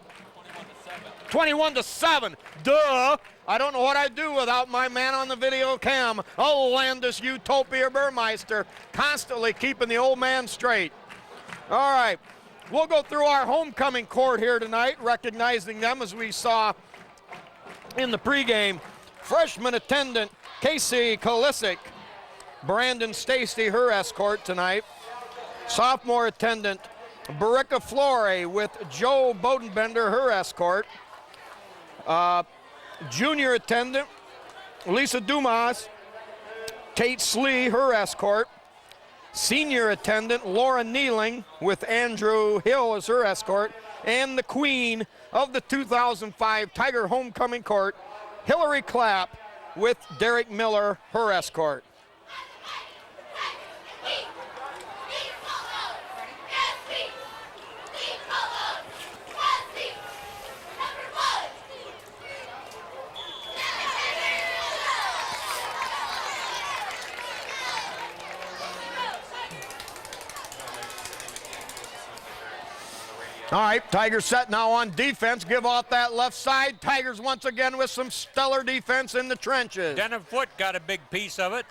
21-7. Duh. I don't know what I'd do without my man on the video cam, Landis Utopia Burmeister, constantly keeping the old man straight. All right, we'll go through our homecoming court here tonight, recognizing them as we saw in the pregame. Freshman attendant Casey Kolisic, Brandon Stacy, her escort tonight. Sophomore attendant Barika Flore with Joe Bodenbender, her escort. Junior attendant Lisa Dumas, Kate Slee, her escort. Senior attendant Laura Nealing with Andrew Hill as her escort. And the queen of the 2005 Tiger Homecoming Court, Hillary Clapp with Derek Miller, her escort. All right, Tigers set now on defense. Give off that left side. Tigers once again with some stellar defense in the trenches. Denham Foot got a big piece of it.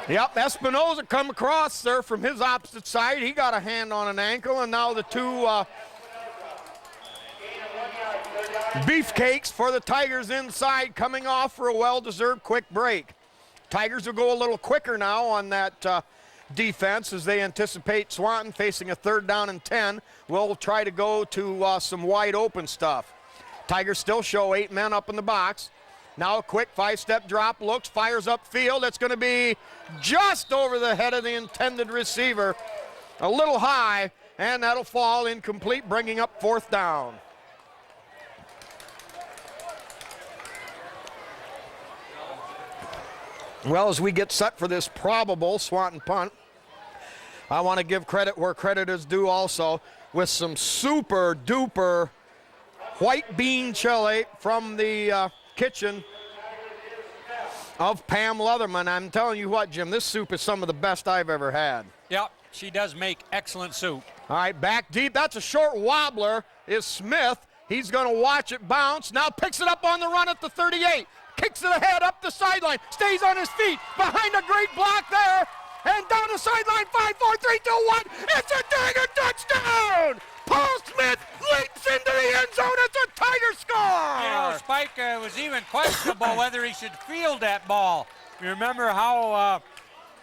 Yep, Espinoza come across there from his opposite side. He got a hand on an ankle, and now the two beefcakes for the Tigers inside coming off for a well-deserved quick break. Tigers will go a little quicker now on that defense as they anticipate Swanton facing a 3rd down and 10. We'll try to go to some wide open stuff. Tigers still show 8 men up in the box. Now a quick 5-step drop, looks, fires upfield. It's going to be just over the head of the intended receiver. A little high, and that'll fall incomplete, bringing up 4th down. Well, as we get set for this probable Swanton punt, I want to give credit where credit is due also with some super duper white bean chili from the kitchen of Pam Leatherman. I'm telling you what, Jim, this soup is some of the best I've ever had. Yep, she does make excellent soup. All right, back deep. That's a short wobbler is Smith. He's going to watch it bounce. Now picks it up on the run at the 38. Kicks it ahead up the sideline, stays on his feet, behind a great block there, and down the sideline, 5, 4, 3, 2, 1. It's a Tiger touchdown! Paul Smith leaps into the end zone. It's a Tiger score! You know, Spike was even questionable whether he should field that ball. You remember how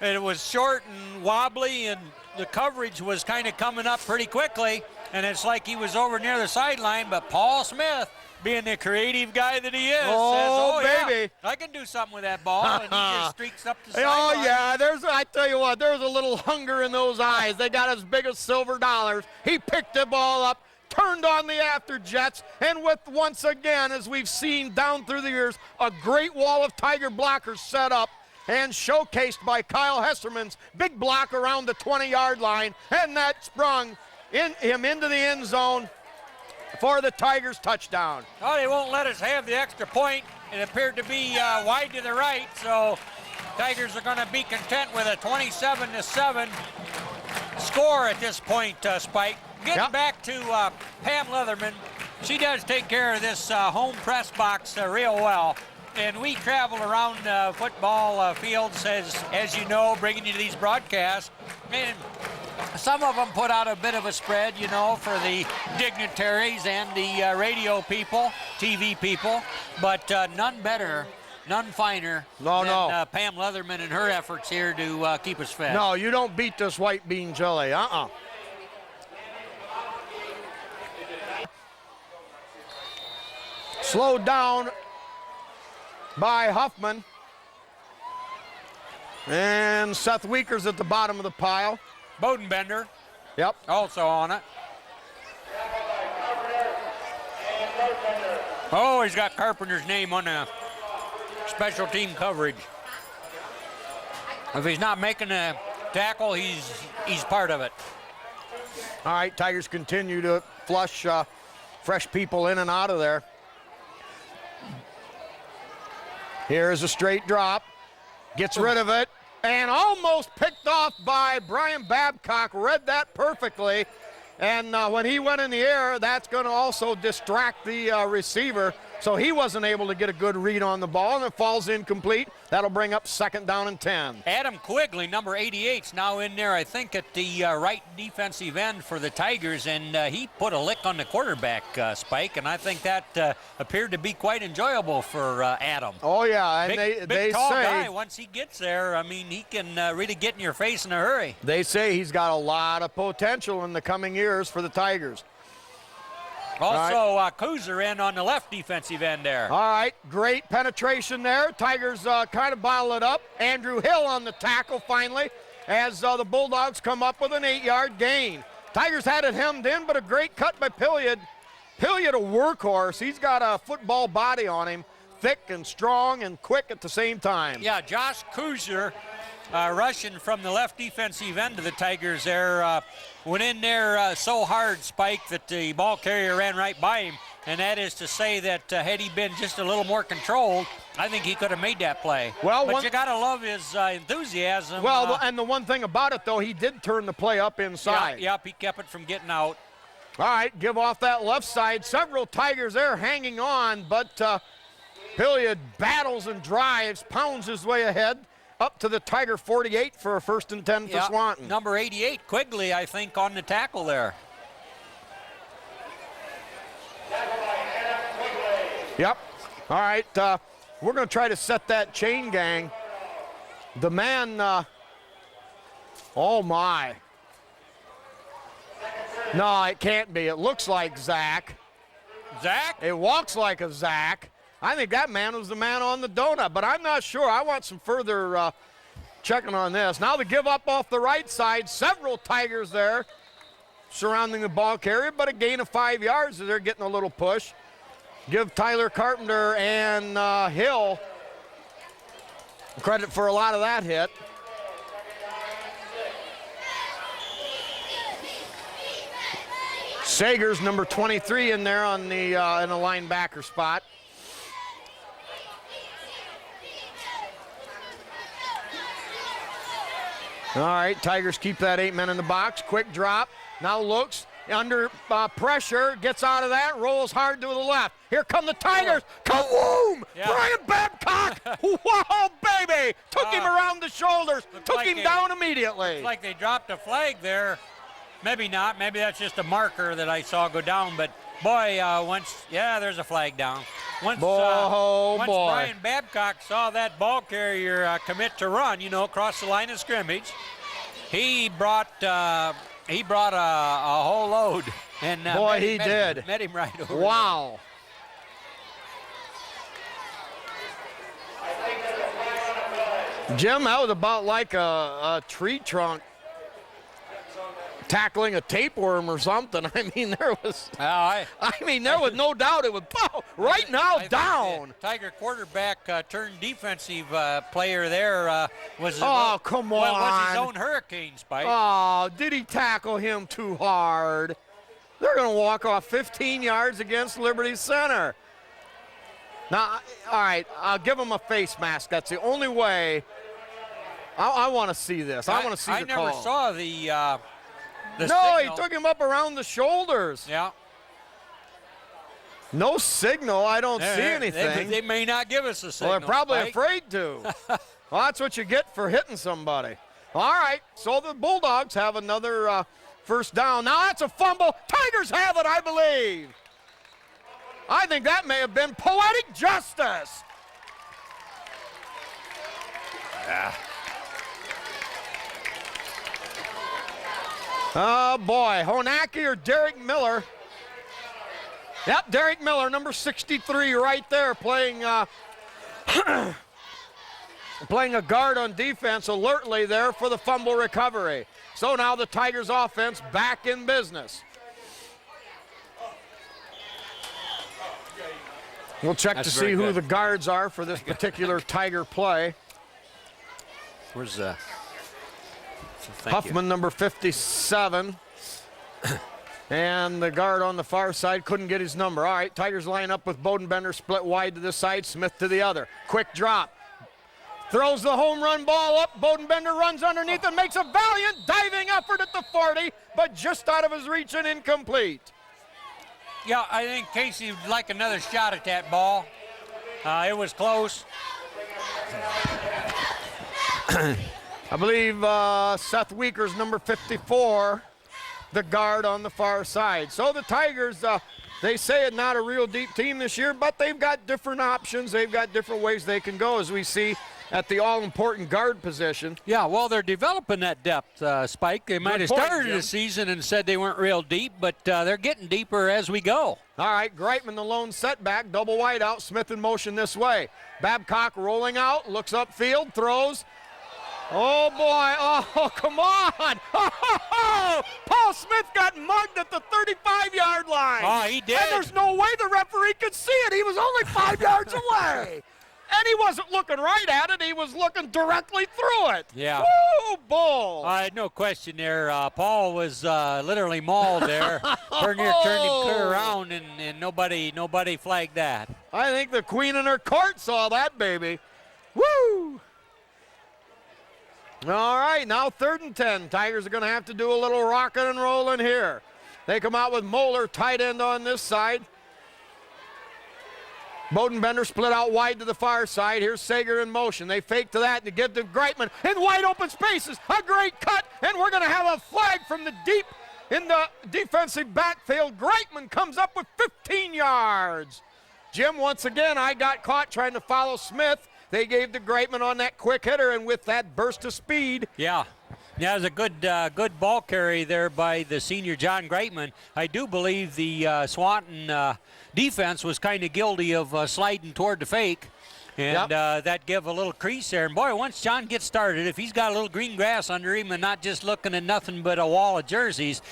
it was short and wobbly, and the coverage was kind of coming up pretty quickly, and it's like he was over near the sideline, but Paul Smith, being the creative guy that he is, says, oh baby, yeah, I can do something with that ball, and he just streaks up the sideline. Oh yeah, I tell you what, there's a little hunger in those eyes. They got as big as silver dollars. He picked the ball up, turned on the after jets, and with, once again, as we've seen down through the years, a great wall of Tiger blockers set up and showcased by Kyle Hesserman's big block around the 20-yard line, and that sprung him into the end zone for the Tigers touchdown. Oh, they won't let us have the extra point. It appeared to be wide to the right, so Tigers are going to be content with a 27-7 score at this point, Spike. Getting back to Pam Leatherman, she does take care of this home press box real well. And we travel around football fields, as you know, bringing you to these broadcasts. And some of them put out a bit of a spread, you know, for the dignitaries and the radio people, TV people. But none better, none finer than Pam Leatherman and her efforts here to keep us fed. No, you don't beat this white bean jelly. Slowed down by Huffman. And Seth Weaker's at the bottom of the pile. Bodenbender. Yep. Also on it. Oh, he's got Carpenter's name on the special team coverage. If he's not making a tackle, he's part of it. All right, Tigers continue to flush fresh people in and out of there. Here's a straight drop. Gets rid of it. And almost picked off by Brian Babcock. Read that perfectly. And when he went in the air, that's going to also distract the receiver. So he wasn't able to get a good read on the ball, and it falls incomplete. That'll bring up 2nd down and 10. Adam Quigley, number 88, is now in there, I think, at the right defensive end for the Tigers, and he put a lick on the quarterback, Spike, and I think that appeared to be quite enjoyable for Adam. Oh, yeah, and Big they tall say guy. Once he gets there, I mean, he can really get in your face in a hurry. they say he's got a lot of potential in the coming years for the Tigers. Also, Kuzer in on the left defensive end there. All right, great penetration there. Tigers kind of bottle it up. Andrew Hill on the tackle finally as the Bulldogs come up with an 8-yard gain. Tigers had it hemmed in, but a great cut by Pilliard. Pilliard, a workhorse. He's got a football body on him, thick and strong and quick at the same time. Yeah, Josh Kuzer rushing from the left defensive end of the Tigers there. Went in there so hard, Spike, that the ball carrier ran right by him. And that is to say that had he been just a little more controlled, I think he could have made that play. Well, but you got to love his enthusiasm. Well, and the one thing about it, though, he did turn the play up inside. Yep, he kept it from getting out. All right, give off that left side. Several Tigers there hanging on, but Pilliard battles and drives, pounds his way ahead. Up to the Tiger 48 for a 1st and 10 for Swanton. Number 88, Quigley, I think, on the tackle there. Yep. All right, we're going to try to set that chain gang. The man, oh my. No, it can't be. It looks like Zach. Zach? It walks like a Zach. I think that man was the man on the donut, but I'm not sure. I want some further checking on this. Now the give up off the right side. Several Tigers there surrounding the ball carrier, but a gain of 5 yards as they're getting a little push. Give Tyler Carpenter and Hill credit for a lot of that hit. Sagers, number 23, in there on the in a linebacker spot. All right, Tigers keep that 8 men in the box. Quick drop. Now looks under pressure. Gets out of that. Rolls hard to the left. Here come the Tigers. Kawoom! Yeah. Brian Babcock. Whoa, baby! Took him around the shoulders. Took like him down immediately. Looks like they dropped a flag there. Maybe not. Maybe that's just a marker that I saw go down. But boy, there's a flag down. Once Brian Babcock saw that ball carrier commit to run, across the line of scrimmage, he brought a whole load. And met him right over. Wow. Jim, that was about like a tree trunk tackling a tapeworm or something. I mean, there was. There was no doubt it would right now down. The Tiger quarterback turned defensive player there was. Oh, come on! Was his own hurricane, Spike. Oh, did he tackle him too hard? They're going to walk off 15 yards against Liberty Center. Now, all right, I'll give him a face mask. That's the only way. I want to see this. I want to see the call. I never saw the no, signal. He took him up around the shoulders. Yeah. No signal. I don't see anything. They may not give us a signal. Well, they're probably Spike. afraid to. Well, that's what you get for hitting somebody. All right, so the Bulldogs have another first down. Now that's a fumble. Tigers have it, I believe. I think that may have been poetic justice. Yeah. Oh, boy. Honaki or Derek Miller. Yep, Derek Miller, number 63 right there, playing playing a guard on defense alertly there for the fumble recovery. So now the Tigers offense back in business. We'll check to see who the guards are for this particular Tiger play. Where's Huffman, number 57. And the guard on the far side couldn't get his number. All right, Tigers line up with Bodenbender split wide to this side, Smith to the other. Quick drop. Throws the home run ball up. Bodenbender runs underneath and makes a valiant diving effort at the 40, but just out of his reach and incomplete. I think Casey would like another shot at that ball. It was close. I believe Seth Weaker's number 54, the guard on the far side. So the Tigers, they say it's not a real deep team this year, but they've got different options. They've got different ways they can go, as we see at the all-important guard position. Yeah, well, they're developing that depth, Spike. They might have started the season and said they weren't real deep, but they're getting deeper as we go. All right, Greitman, the lone setback, double wide out, Smith in motion this way. Babcock rolling out, looks upfield, throws. Oh, boy. Oh, come on. Oh, Paul Smith got mugged at the 35-yard line. Oh, he did. And there's no way the referee could see it. He was only 5 yards away. And he wasn't looking right at it. He was looking directly through it. Yeah. Woo, bull. No question there. Paul was literally mauled there. Bernier turned him clear around, and nobody flagged that. I think the queen in her court saw that, baby. Woo! All right, now 3rd and 10. Tigers are going to have to do a little rocking and rolling here. They come out with Moeller, tight end on this side. Bodenbender split out wide to the far side. Here's Sager in motion. They fake to that and to give to Greitman in wide open spaces. A great cut, and we're going to have a flag from the deep in the defensive backfield. Greitman comes up with 15 yards. Jim, once again, I got caught trying to follow Smith. They gave to Greitman on that quick hitter, and with that burst of speed. Yeah, it was a good ball carry there by the senior John Greitman. I do believe the Swanton defense was kind of guilty of sliding toward the fake, and that gave a little crease there. And boy, once John gets started, if he's got a little green grass under him and not just looking at nothing but a wall of jerseys,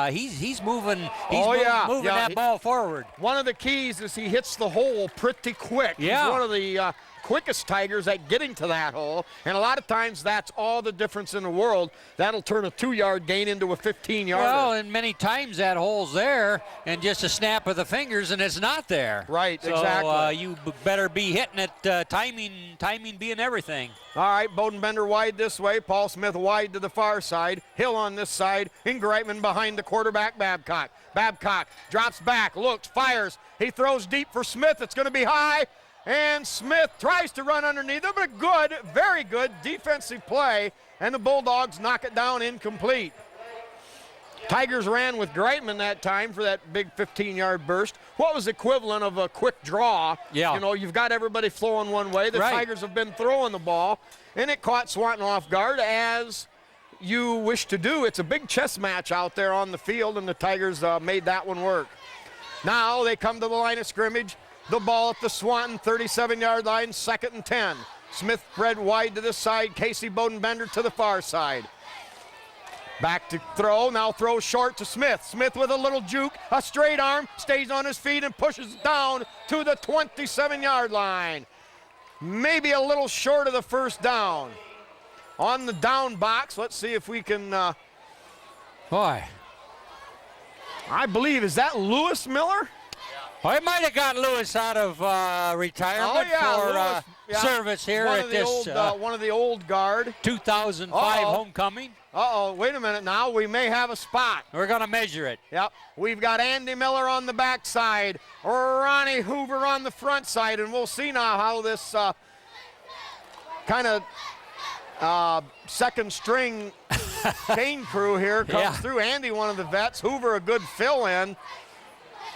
he's moving. Moving that ball forward. One of the keys is he hits the hole pretty quick. Yeah. He's one of the quickest Tigers at getting to that hole, and a lot of times that's all the difference in the world. That'll turn a 2-yard gain into a 15-yarder. Well, and many times that hole's there, and just a snap of the fingers, and it's not there. Right, so, exactly. You better be hitting it, timing being everything. All right, Bodenbender wide this way, Paul Smith wide to the far side, Hill on this side, and Greitman behind the quarterback, Babcock. Babcock drops back, looks, fires. He throws deep for Smith. It's going to be high. And Smith tries to run underneath it, but a good, very good defensive play, and the Bulldogs knock it down incomplete. Tigers ran with Greitman that time for that big 15-yard burst. What was equivalent of a quick draw? Yeah. You know, you've got everybody flowing one way. The Tigers have been throwing the ball, and it caught Swanton off guard, as you wish to do. It's a big chess match out there on the field, and the Tigers made that one work. Now they come to the line of scrimmage. The ball at the Swanton 37-yard line, 2nd and 10. Smith spread wide to this side, Casey Bodenbender to the far side. Back to throw, now throws short to Smith. Smith with a little juke, a straight arm, stays on his feet and pushes down to the 27-yard line. Maybe a little short of the first down. On the down box, let's see if we can, Boy. I believe, is that Lewis Miller? Well, it might have got Lewis out of retirement for service here at this one of the old guard. 2005 homecoming. Wait a minute now. We may have a spot. We're going to measure it. Yep. We've got Andy Miller on the backside, Ronnie Hoover on the front side, and we'll see now how this kind of second string chain crew here comes through. Andy, one of the vets. Hoover, a good fill-in.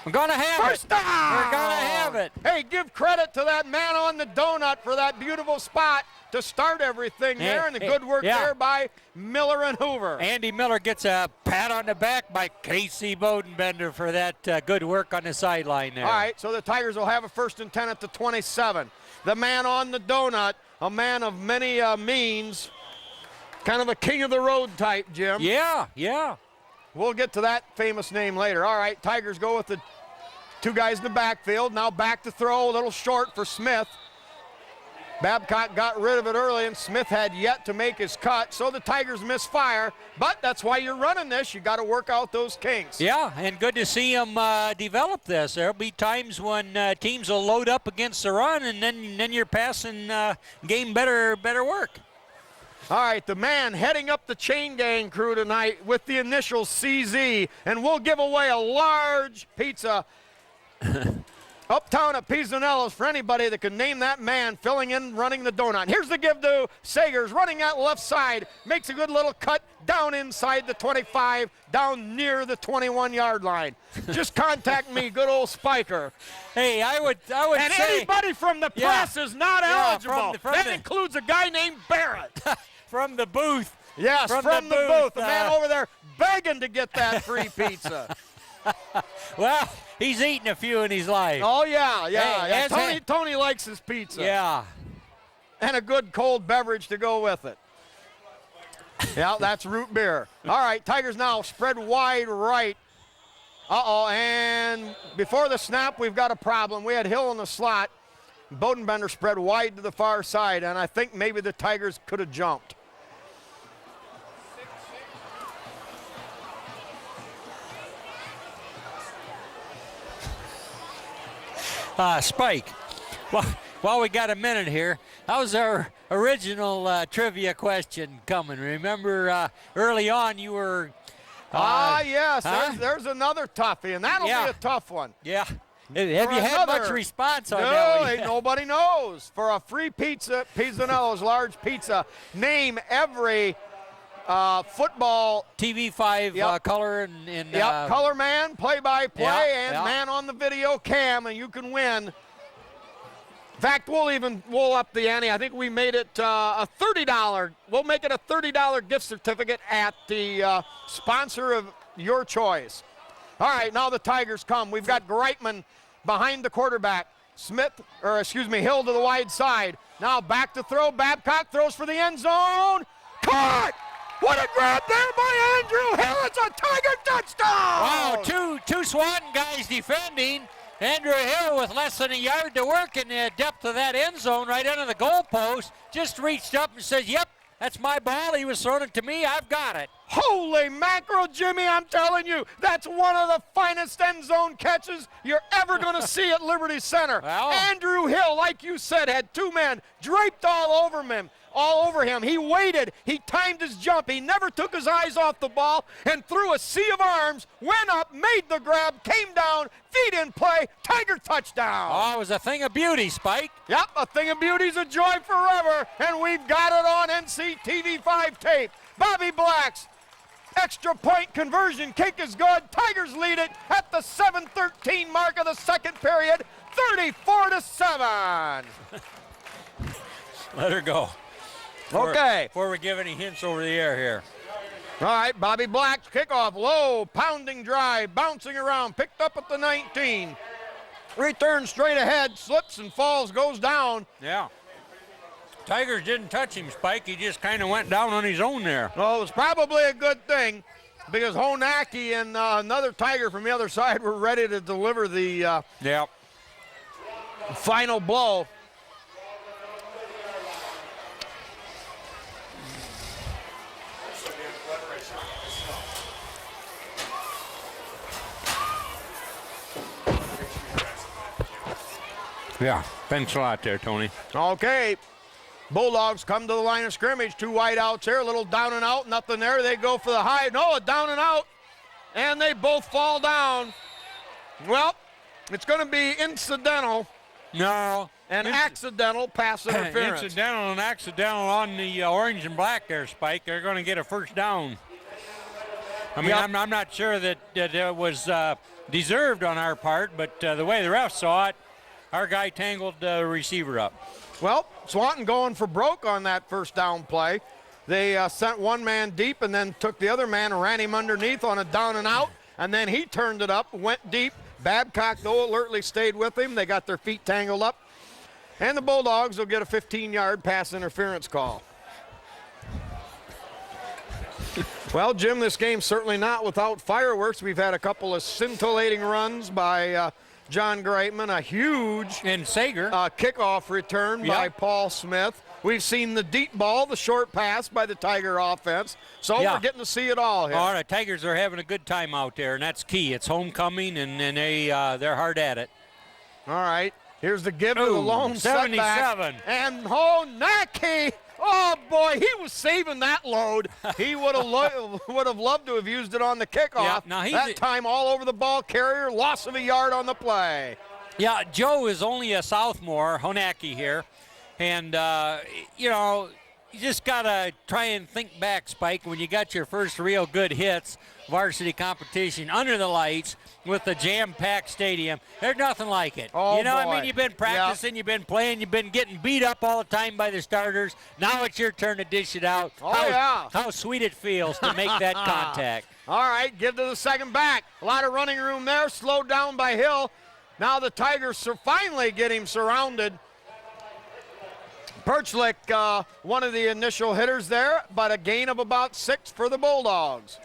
We're going to have First down! We're going to have it. Hey, give credit to that man on the donut for that beautiful spot to start everything there, and the good work there by Miller and Hoover. Andy Miller gets a pat on the back by Casey Bodenbender for that good work on the sideline there. All right, so the Tigers will have a 1st and 10 at the 27. The man on the donut, a man of many means, kind of a king of the road type, Jim. Yeah. We'll get to that famous name later. All right, Tigers go with the two guys in the backfield. Now back to throw, a little short for Smith. Babcock got rid of it early, and Smith had yet to make his cut, so the Tigers misfire. But that's why you're running this. You got to work out those kinks. Yeah, and good to see them develop this. There'll be times when teams will load up against the run, and then your passing game better work. All right, the man heading up the chain gang crew tonight with the initials CZ, and we'll give away a large pizza Uptown at Pisanello's for anybody that can name that man filling in, running the donut. Here's the give to Sagers, running out left side. Makes a good little cut down inside the 25, down near the 21-yard line. Just contact me, good old Spiker. Hey, I would and say anybody from the press is not eligible. That includes a guy named Barrett. from the booth. Yes, from the booth. The man over there begging to get that free pizza. Well, he's eaten a few in his life. Oh, yeah. Hey, Tony likes his pizza. Yeah. And a good cold beverage to go with it. Yeah, that's root beer. All right, Tigers now spread wide right. And before the snap, we've got a problem. We had Hill in the slot. Bodenbender spread wide to the far side, and I think maybe the Tigers could have jumped. Spike, well, while we got a minute here, how's our original trivia question coming? Remember early on you were... yes, there's another toughie, and that'll be a tough one. Yeah. Have you had much response on that No, one? nobody knows. For a free pizza, Pisanello's large pizza, name every football TV5 color and color man, play-by-play, and man on the video cam, and you can win. In fact, we'll up the ante. I think we made it a $30. We'll make it a $30 gift certificate at the sponsor of your choice. All right, now the Tigers come. We've got Greitman behind the quarterback. Hill to the wide side. Now back to throw. Babcock throws for the end zone. Caught! What a grab there by Andrew Hill. It's a Tiger touchdown! Wow, two Swanton guys defending. Andrew Hill with less than a yard to work in the depth of that end zone right under the goalpost. Just reached up and says, yep, that's my ball. He was throwing it to me. I've got it. Holy mackerel, Jimmy, I'm telling you, that's one of the finest end zone catches you're ever going to see at Liberty Center. Well, Andrew Hill, like you said, had two men draped all over him. He waited. He timed his jump. He never took his eyes off the ball and through a sea of arms, went up, made the grab, came down, feet in play, Tiger touchdown. Oh, it was a thing of beauty, Spike. Yep, a thing of beauty's a joy forever, and we've got it on NCTV5 tape. Bobby Black's extra point conversion kick is good. Tigers lead it at the 7:13 mark of the second period, 34-7. Let her go. Okay. Before we give any hints over the air here. All right, Bobby Black's kickoff, low, pounding drive, bouncing around, picked up at the 19. Return straight ahead, slips and falls, goes down. Yeah. Tigers didn't touch him, Spike. He just kind of went down on his own there. Well, it was probably a good thing because Honacki and another Tiger from the other side were ready to deliver the final blow. Yeah, thanks a lot there, Tony. Okay. Bulldogs come to the line of scrimmage. Two wide outs here, a little down and out, nothing there. They go for the high. No, a down and out, and they both fall down. Well, it's going to be incidental. No. And accidental pass interference. Incidental and accidental on the orange and black there, Spike. They're going to get a first down. I mean, I'm not sure that it was deserved on our part, but the way the ref saw it, our guy tangled the receiver up. Well, Swanton going for broke on that first down play. They sent one man deep and then took the other man and ran him underneath on a down and out, and then he turned it up, went deep. Babcock, though, alertly stayed with him. They got their feet tangled up. And the Bulldogs will get a 15-yard pass interference call. Well, Jim, this game's certainly not without fireworks. We've had a couple of scintillating runs by John Greitman, a huge and Sager kickoff return by Paul Smith. We've seen the deep ball, the short pass by the Tiger offense. So we're getting to see it all here. All right, Tigers are having a good time out there, and that's key. It's homecoming, and they're hard at it. All right, here's the give to the lone 77. setback. And Honacki Oh boy, he was saving that load. He would have loved to have used it on the kickoff. Yeah, now that time all over the ball carrier, loss of a yard on the play. Yeah, Joe is only a sophomore, Honacki here, and you know, you just gotta try and think back, Spike, when you got your first real good hits, varsity competition under the lights with the jam-packed stadium. There's nothing like it. Oh, you know, boy. I mean, you've been practicing, you've been playing, you've been getting beat up all the time by the starters. Now it's your turn to dish it out. Oh, How sweet it feels to make that contact. All right, give to the second back. A lot of running room there, slowed down by Hill. Now the Tigers finally get him surrounded. Perchlik, one of the initial hitters there, but a gain of about 6 for the Bulldogs.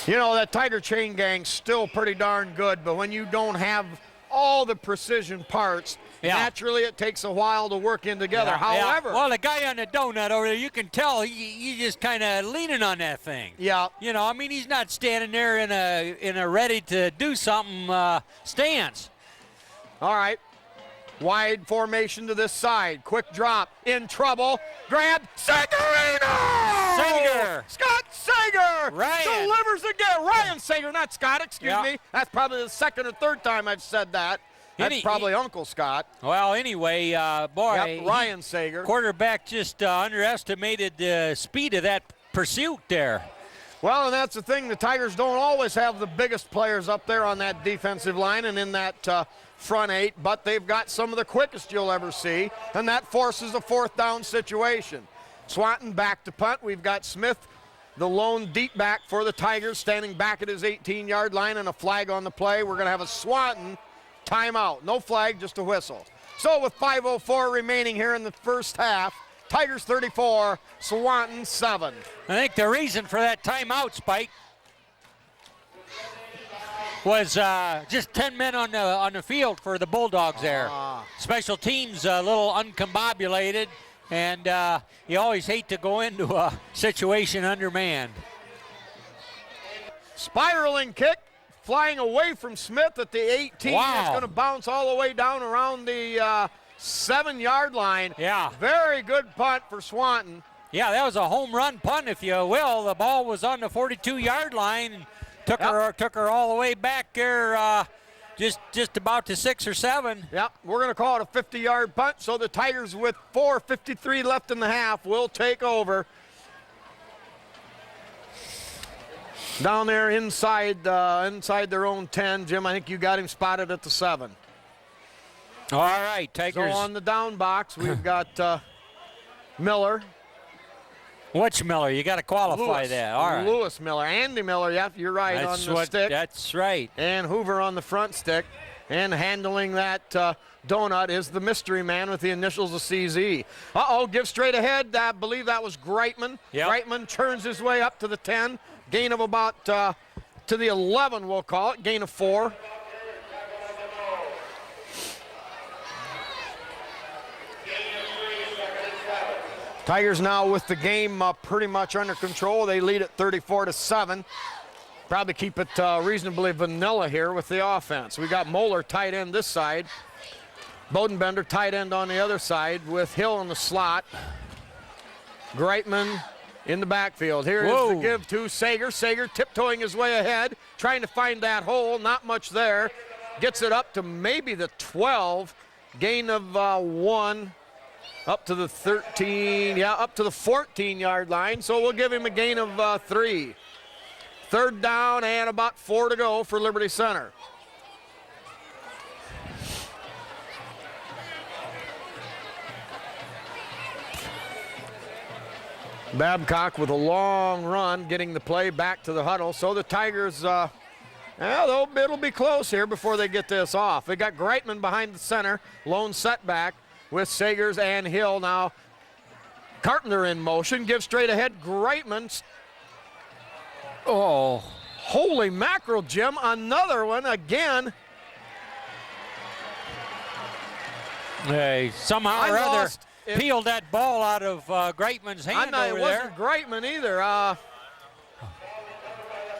You know, that Tiger chain gang's still pretty darn good, but when you don't have all the precision parts, naturally it takes a while to work in together. However, well, the guy on the donut over there, you can tell he's just kind of leaning on that thing. Yeah. You know, I mean, he's not standing there in a ready to do something stance. All right. Wide formation to this side. Quick drop. In trouble. Grab. Sagerino! Sager! Scott Sager! Ryan! Delivers again. Ryan Sager, not Scott, excuse me. That's probably the second or third time I've said that. That's probably Uncle Scott. Well, anyway, boy. Yep, Ryan Sager. Quarterback just underestimated the speed of that pursuit there. Well, and that's the thing. The Tigers don't always have the biggest players up there on that defensive line and in that front 8, but they've got some of the quickest you'll ever see, and that forces a fourth down situation. Swanton back to punt. We've got Smith, the lone deep back for the Tigers, standing back at his 18-yard line, and a flag on the play. We're going to have a Swanton timeout. No flag, just a whistle. So with 5:04 remaining here in the first half, Tigers 34, Swanton 7. I think the reason for that timeout, Spike, was just 10 men on the field for the Bulldogs there. Special teams a little uncombobulated, and you always hate to go into a situation undermanned. Spiraling kick, flying away from Smith at the 18. Wow. It's going to bounce all the way down around the 7-yard line. Yeah. Very good punt for Swanton. Yeah, that was a home run punt, if you will. The ball was on the 42-yard line and took her all the way back there, just about to 6 or 7. Yep, we're going to call it a 50-yard punt, so the Tigers with 4:53 left in the half will take over. Down there inside their own 10. Jim, I think you got him spotted at the 7. All right, Tigers. So on the down box, we've got Miller. Which Miller? You got to qualify that. All right. Lewis Miller. Andy Miller, yep, you're right, on the stick. That's right. And Hoover on the front stick. And handling that donut is the mystery man with the initials of CZ. Give straight ahead. I believe that was Greitman. Yep. Greitman turns his way up to the 10. Gain of about to the 11, we'll call it. Gain of 4. Tigers now with the game pretty much under control. They lead at 34-7. Probably keep it reasonably vanilla here with the offense. We got Moeller tight end this side. Bodenbender tight end on the other side with Hill in the slot. Greitman in the backfield. Here is the give to Sager. Sager tiptoeing his way ahead, trying to find that hole. Not much there. Gets it up to maybe the 12. Gain of 1. Up to the 13, up to the 14-yard line. So we'll give him a gain of 3. Third down and about 4 to go for Liberty Center. Babcock with a long run, getting the play back to the huddle. So the Tigers, it'll be close here before they get this off. They got Greitman behind the center, lone setback with Sagers and Hill. Now Carpenter in motion, gives straight ahead. Greitman. Oh, holy mackerel, Jim. Another one again. Hey, somehow or other peeled that ball out of Greitman's hand over there. It wasn't Greitman either.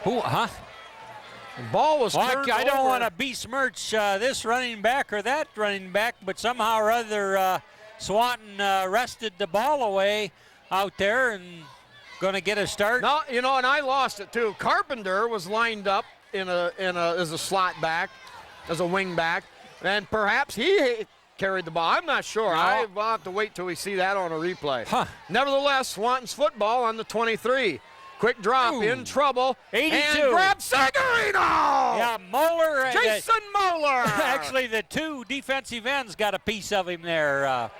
Who, huh? The ball was Well, turned I don't over. want to besmirch this running back or that running back, but somehow or other Swanton wrested the ball away out there and going to get a start. No, you know, and I lost it too. Carpenter was lined up as a slot back, as a wing back, and perhaps he carried the ball. I'm not sure. No. I'll have to wait till we see that on a replay. Huh. Nevertheless, Swanton's football on the 23. Quick drop, Ooh. in trouble, 82. and grab Segarino! Yeah, Moeller. Jason Moeller! Actually, the two defensive ends got a piece of him there.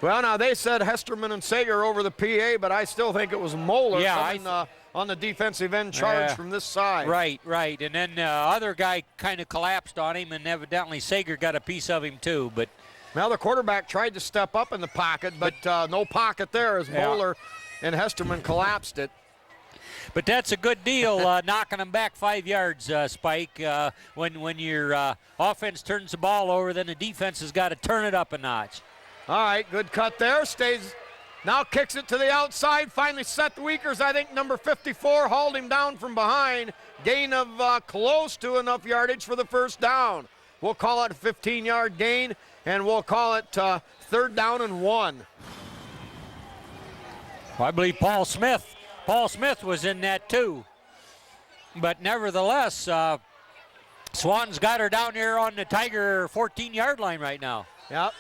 Well, now they said Hesterman and Sager over the PA, but I still think it was Moeller Yeah, on the defensive end charge from this side. Right. And then the other guy kind of collapsed on him, and evidently Sager got a piece of him too. But Now the quarterback tried to step up in the pocket, but no pocket there as Moeller and Hesterman collapsed it. But that's a good deal, knocking them back 5 yards, Spike. When your offense turns the ball over, then the defense has got to turn it up a notch. All right, good cut there. Now kicks it to the outside. Finally set the Weakers. I think number 54 hauled him down from behind. Gain of close to enough yardage for the first down. We'll call it a 15-yard gain, and we'll call it 3rd down and 1. I believe Paul Smith was in that too. But nevertheless, Swanton's got her down here on the Tiger 14-yard line right now. Yep.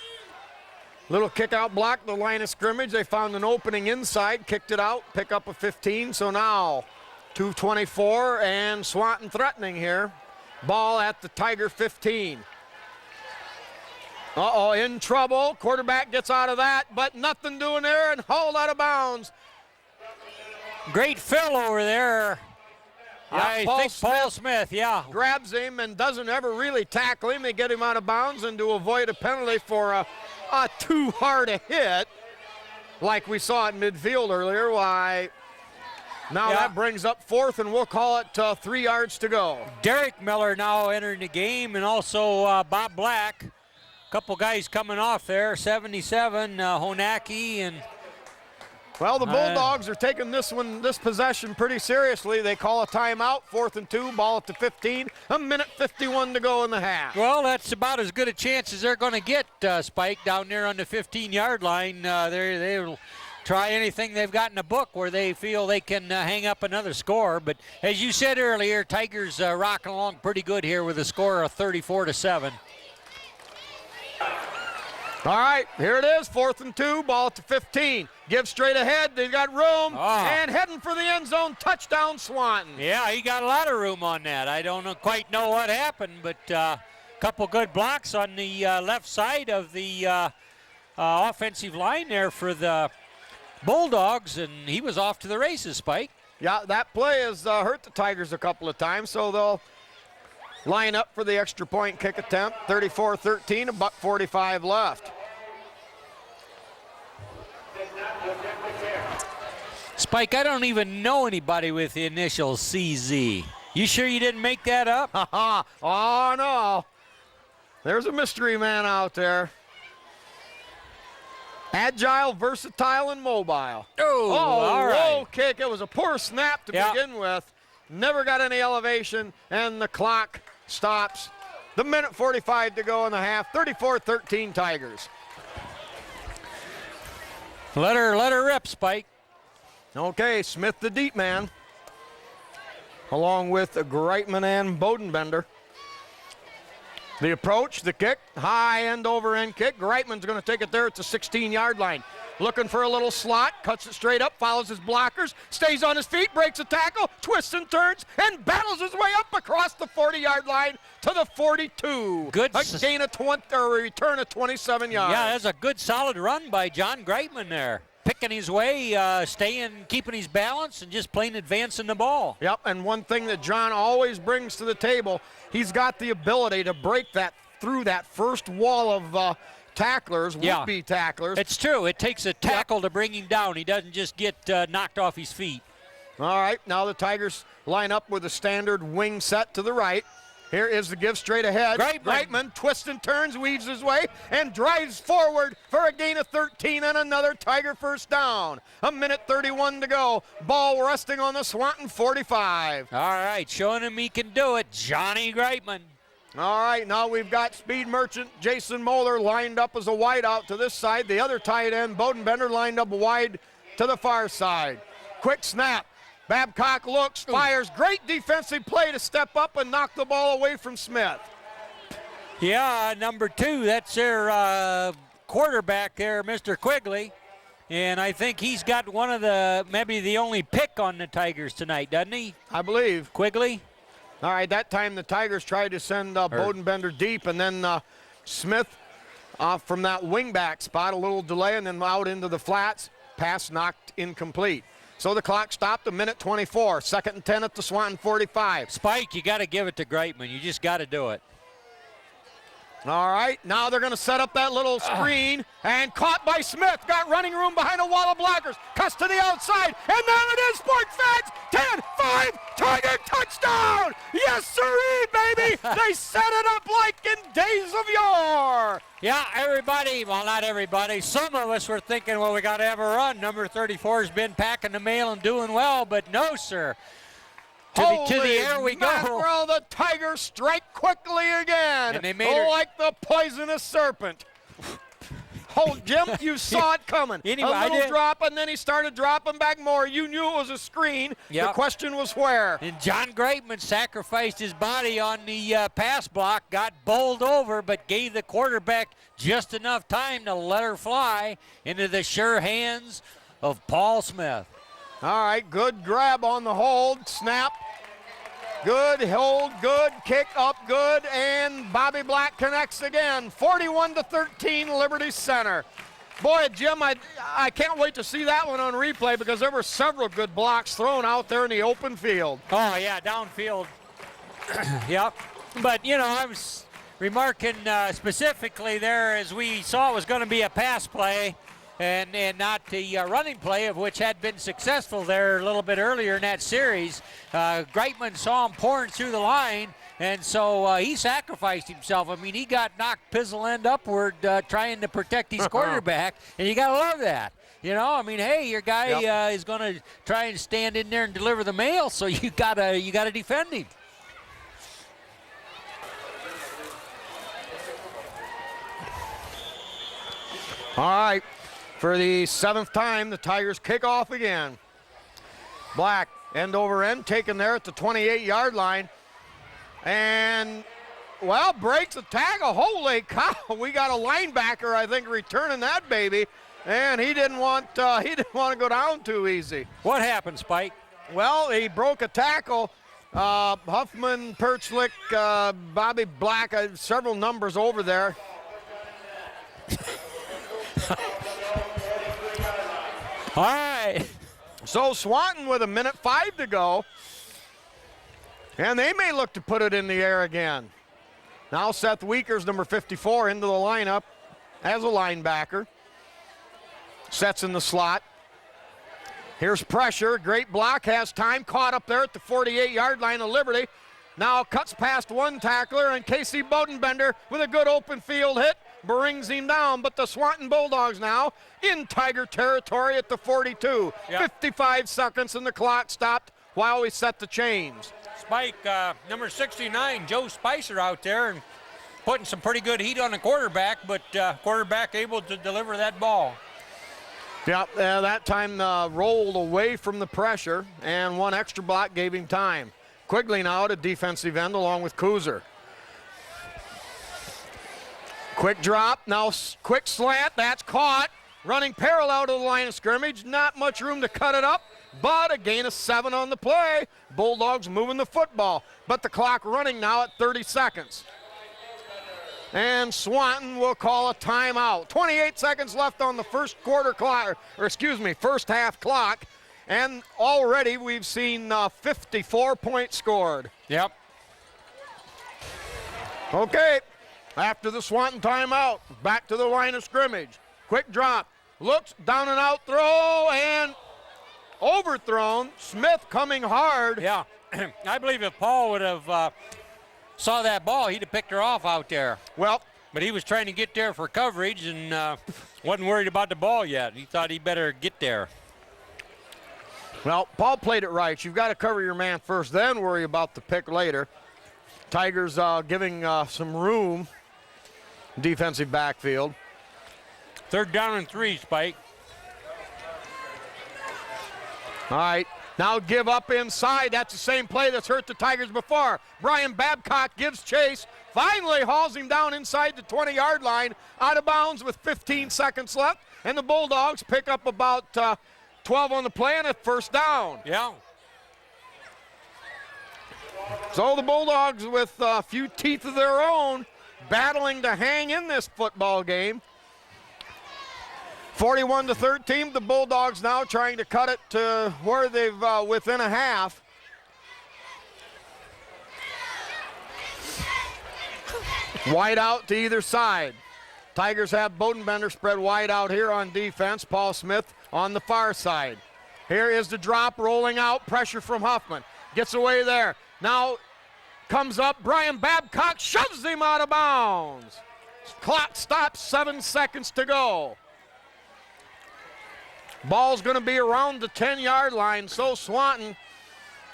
Little kick out block, the line of scrimmage. They found an opening inside, kicked it out, pick up a 15. So now 2:24 and Swanton threatening here. Ball at the Tiger 15. In trouble. Quarterback gets out of that, but nothing doing there and hauled out of bounds. Great fill over there. Yeah, I think Paul Smith, grabs him and doesn't ever really tackle him. They get him out of bounds, and to avoid a penalty for a too hard a hit, like we saw at midfield earlier, that brings up 4th, and we'll call it 3 yards to go. Derek Miller now entering the game, and also Bob Black. Couple guys coming off there, 77, Honaki, and well, the Bulldogs are taking this possession pretty seriously. They call a timeout, 4th and 2, ball at the 15, a minute 51 to go in the half. Well, that's about as good a chance as they're going to get, Spike, down there on the 15-yard line. They'll try anything they've got in the book where they feel they can hang up another score. But as you said earlier, Tigers rocking along pretty good here with a score of 34-7. All right, here it is, 4th and 2, ball at the 15. Give straight ahead, they've got room, and heading for the end zone, touchdown Swanton. Yeah, he got a lot of room on that. I don't quite know what happened, but a couple good blocks on the left side of the offensive line there for the Bulldogs, and he was off to the races, Spike. Yeah, that play has hurt the Tigers a couple of times, so they'll line up for the extra point kick attempt. 34-13, $1:45 left. Spike, I don't even know anybody with the initials CZ. You sure you didn't make that up? Oh, no. There's a mystery man out there. Agile, versatile, and mobile. All right. Low kick. It was a poor snap to begin with. Never got any elevation, and the clock stops. The minute 45 to go in the half. 34-13 Tigers. Let her rip, Spike. Okay, Smith the deep man, along with Greitman and Bodenbender. The approach, the kick, high end over end kick. Greitman's going to take it there at the 16-yard line. Looking for a little slot, cuts it straight up, follows his blockers, stays on his feet, breaks a tackle, twists and turns, and battles his way up across the 40-yard line to the 42. Good. A gain of 20, or a return of 27 yards. Yeah, that's a good solid run by John Greitman there. Picking his way, keeping his balance, and just plain advancing the ball. Yep, and one thing that John always brings to the table, he's got the ability to break that through that first wall of tacklers, would-be tacklers. It's true. It takes a tackle to bring him down. He doesn't just get knocked off his feet. All right, now the Tigers line up with a standard wing set to the right. Here is the give straight ahead. Greitman twists and turns, weaves his way, and drives forward for a gain of 13 and another Tiger first down. 1:31 to go. Ball resting on the Swanton 45. All right, showing him he can do it, Johnny Greitman. All right, now we've got speed merchant Jason Moeller lined up as a wide out to this side. The other tight end, Bodenbender, lined up wide to the far side. Quick snap. Babcock looks, fires. Great defensive play to step up and knock the ball away from Smith. Yeah, number 2, that's their quarterback there, Mr. Quigley. And I think he's got one of maybe the only pick on the Tigers tonight, doesn't he? I believe. Quigley? All right, that time the Tigers tried to send Bodenbender deep, and then Smith from that wingback spot, a little delay, and then out into the flats. Pass knocked incomplete. So the clock stopped, 1:24. 2nd and 10 at the Swanton 45. Spike, you got to give it to Greitman. You just got to do it. All right, now they're going to set up that little screen, and caught by Smith. Got running room behind a wall of blockers. Cuts to the outside, and there it is, sports fans. 10-5, Tiger touchdown! Yes, sirree, baby! They set it up like in days of yore. Yeah, everybody, well, not everybody. Some of us were thinking, well, we got to have a run. Number 34 has been packing the mail and doing well, but no, sir. To the air we go. Mackerel, the Tigers strike quickly again. And they made like the poisonous serpent. Oh, Jim, you saw it coming. Anyway, a little drop, and then he started dropping back more. You knew it was a screen. Yep. The question was where. And John Greitman sacrificed his body on the pass block, got bowled over, but gave the quarterback just enough time to let her fly into the sure hands of Paul Smith. All right, good grab on the hold, snap. Good hold, good kick up, good, and Bobby Black connects again. 41-13, Liberty Center. Boy, Jim, I can't wait to see that one on replay because there were several good blocks thrown out there in the open field. Oh, yeah, downfield. Yep. But, you know, I was remarking specifically there as we saw it was going to be a pass play and not the running play, of which had been successful there a little bit earlier in that series. Greitman saw him pouring through the line, and so he sacrificed himself. I mean, he got knocked pizzle end upward trying to protect his quarterback, and you got to love that. You know, I mean, hey, your guy is going to try and stand in there and deliver the mail, so you gotta defend him. All right. For the 7th time, the Tigers kick off again. Black, end over end, taken there at the 28-yard line. And, well, breaks a tackle. Holy cow, we got a linebacker, I think, returning that baby. And he didn't want to go down too easy. What happened, Spike? Well, he broke a tackle. Huffman, Perchlick, Bobby Black, several numbers over there. All right. So Swanton with 1:05 to go. And they may look to put it in the air again. Now Seth Weekers, number 54, into the lineup as a linebacker. Sets in the slot. Here's pressure. Great block. Has time. Caught up there at the 48-yard line of Liberty. Now cuts past one tackler, and Casey Bodenbender with a good open field hit brings him down. But the Swanton Bulldogs now in Tiger territory at the 42. Yep. 55 seconds, and the clock stopped while we set the chains. Spike, number 69, Joe Spicer out there and putting some pretty good heat on the quarterback, but quarterback able to deliver that ball. Yeah, that time rolled away from the pressure, and one extra block gave him time. Quigley now at defensive end along with Kuzer. Quick drop, now quick slant, that's caught. Running parallel to the line of scrimmage, not much room to cut it up, but a gain of 7 on the play. Bulldogs moving the football, but the clock running now at 30 seconds. And Swanton will call a timeout. 28 seconds left on the first half clock. And already we've seen 54 points scored. Yep. Okay, after the Swanton timeout, back to the line of scrimmage. Quick drop, looks, down and out throw, and overthrown. Smith coming hard. Yeah, I believe if Paul would have saw that ball, he'd have picked her off out there. Well, but he was trying to get there for coverage and wasn't worried about the ball yet. He thought he better get there. Well, Paul played it right. You've got to cover your man first, then worry about the pick later. Tigers giving some room, defensive backfield. 3rd down and 3, Spike. All right, now give up inside. That's the same play that's hurt the Tigers before. Brian Babcock gives chase, finally hauls him down inside the 20-yard line, out of bounds with 15 seconds left, and the Bulldogs pick up about 12 on the play and a 1st down. Yeah. So the Bulldogs with a few teeth of their own, battling to hang in this football game. 41-13, the Bulldogs now trying to cut it to where they've within a half. Wide out to either side. Tigers have Bodenbender spread wide out here on defense. Paul Smith on the far side. Here is the drop rolling out, pressure from Huffman. Gets away there. Now comes up, Brian Babcock shoves him out of bounds. Clock stops, 7 seconds to go. Ball's going to be around the 10-yard line, so Swanton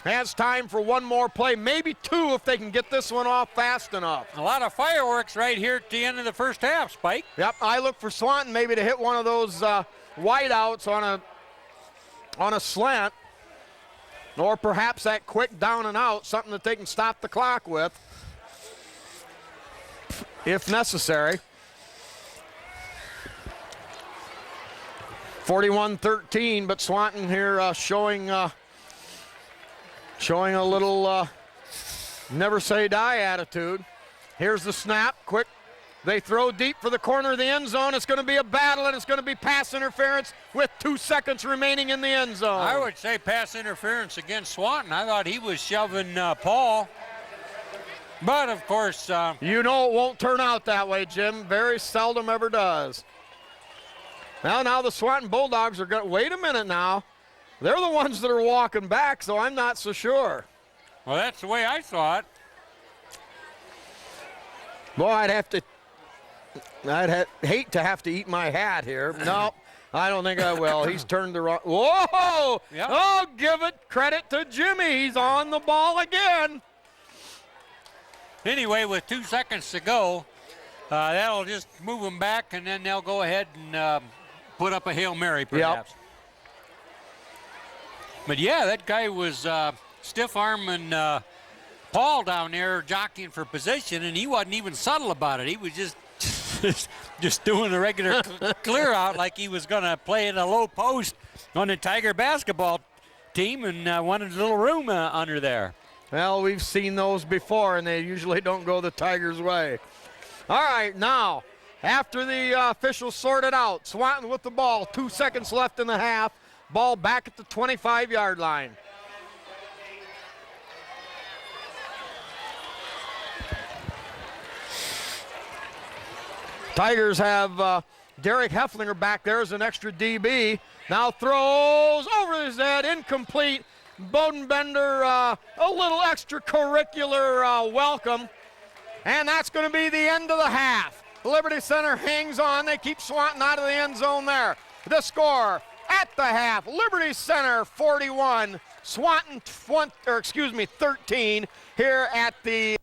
has time for one more play, maybe 2 if they can get this one off fast enough. A lot of fireworks right here at the end of the 1st half, Spike. Yep, I look for Swanton maybe to hit one of those wideouts on a slant, or perhaps that quick down and out, something that they can stop the clock with if necessary. 41-13, but Swanton here showing a little never say die attitude. Here's the snap, quick. They throw deep for the corner of the end zone. It's going to be a battle, and it's going to be pass interference with 2 seconds remaining in the end zone. I would say pass interference against Swanton. I thought he was shoving Paul. But, of course... you know it won't turn out that way, Jim. Very seldom ever does. Now the Swanton Bulldogs are going to... Wait a minute now. They're the ones that are walking back, so I'm not so sure. Well, that's the way I saw it. Boy, I'd hate to have to eat my hat here. No, I don't think I will. He's turned the wrong... Whoa! Yep. Oh, give it credit to Jimmy. He's on the ball again. Anyway, with 2 seconds to go, that'll just move them back, and then they'll go ahead and put up a Hail Mary, perhaps. Yep. But, yeah, that guy was stiff-arming Paul down there jockeying for position, and he wasn't even subtle about it. He was just doing a regular clear out like he was going to play in a low post on the Tiger basketball team and wanted a little room under there. Well, we've seen those before, and they usually don't go the Tigers' way. All right, now, after the officials sorted out, Swanton with the ball, 2 seconds left in the half. Ball back at the 25-yard line. Tigers have Derek Hefflinger back there as an extra DB. Now throws over his head, incomplete. Bodenbender, a little extracurricular welcome. And that's going to be the end of the half. Liberty Center hangs on. They keep Swanton out of the end zone there. The score at the half, Liberty Center 41, Swanton 13 here at the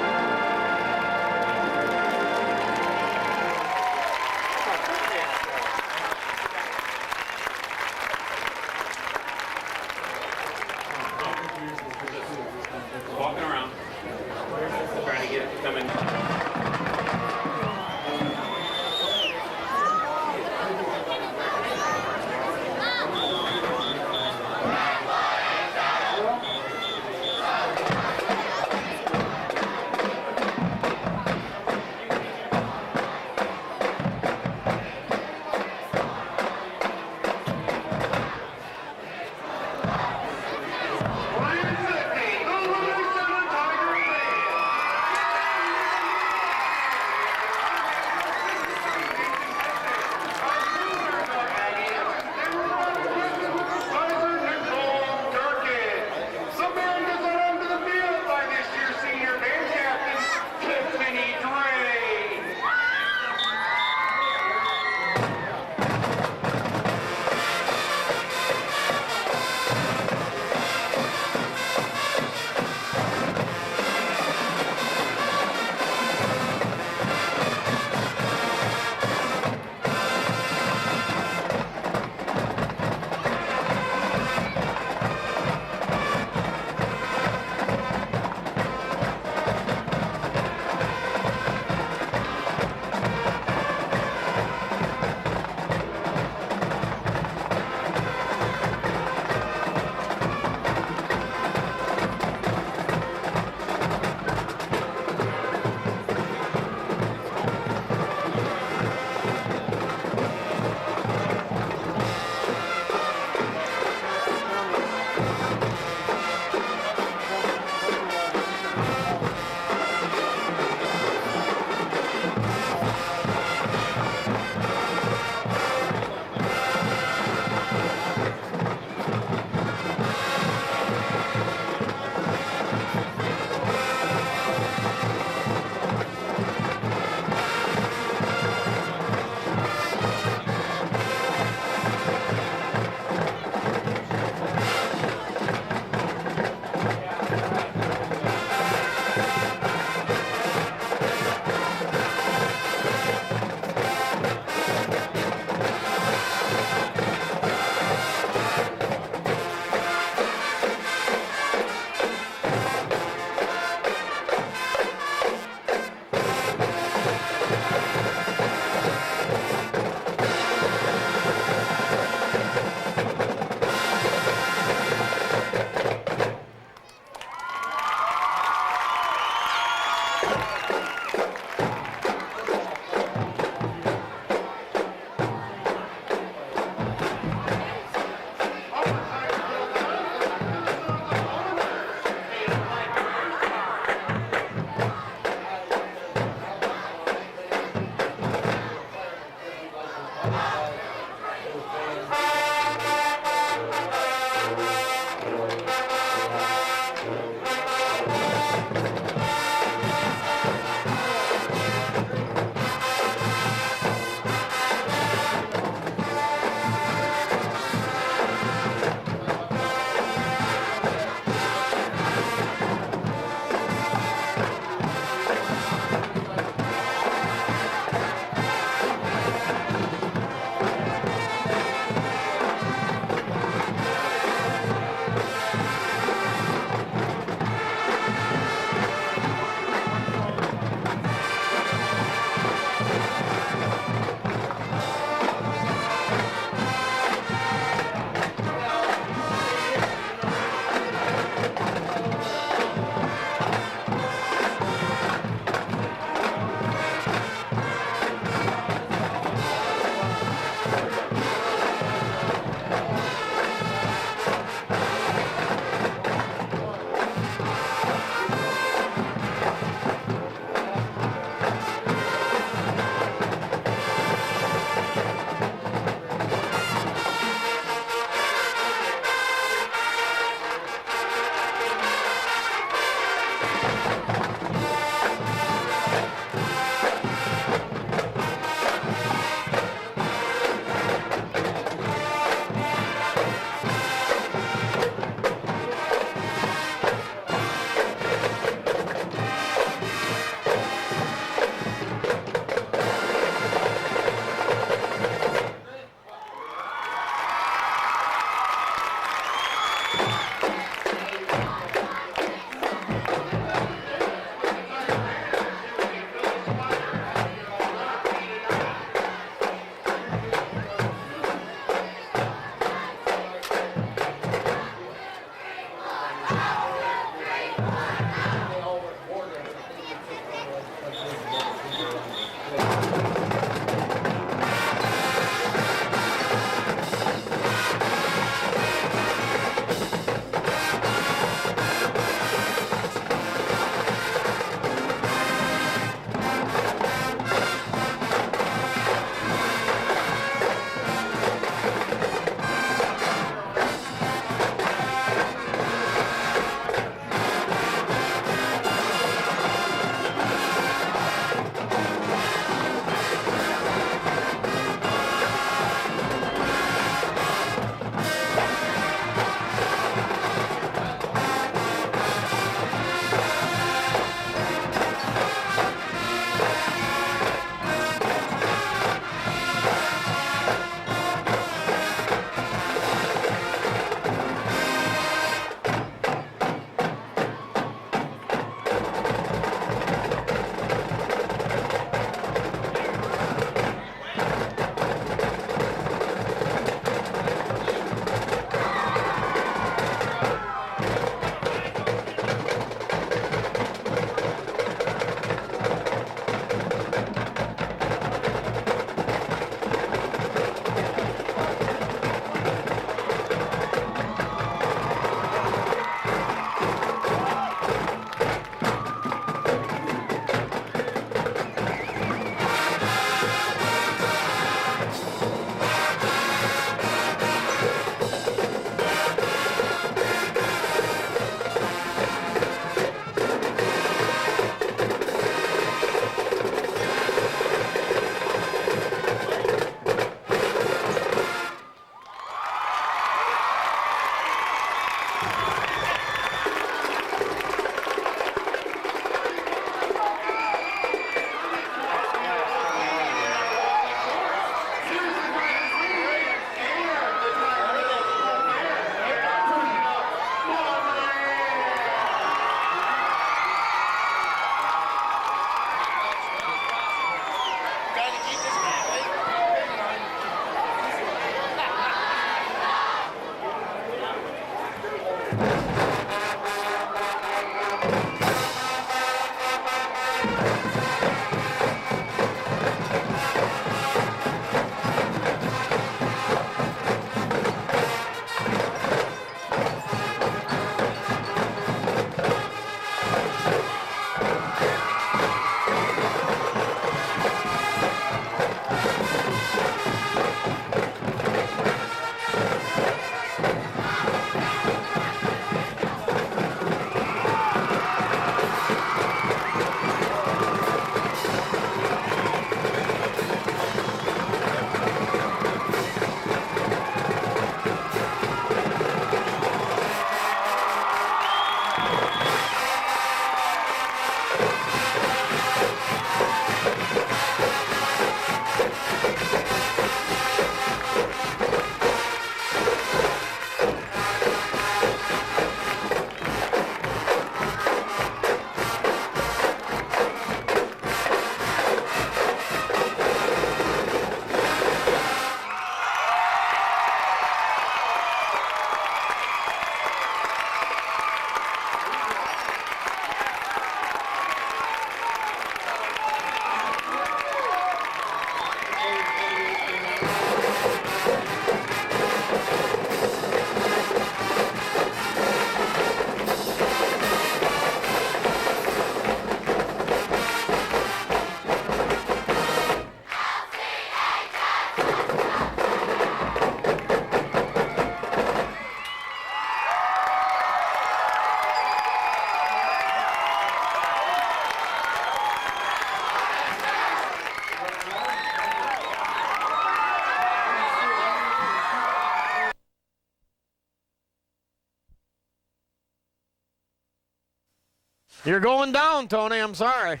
You're going down, Tony. I'm sorry.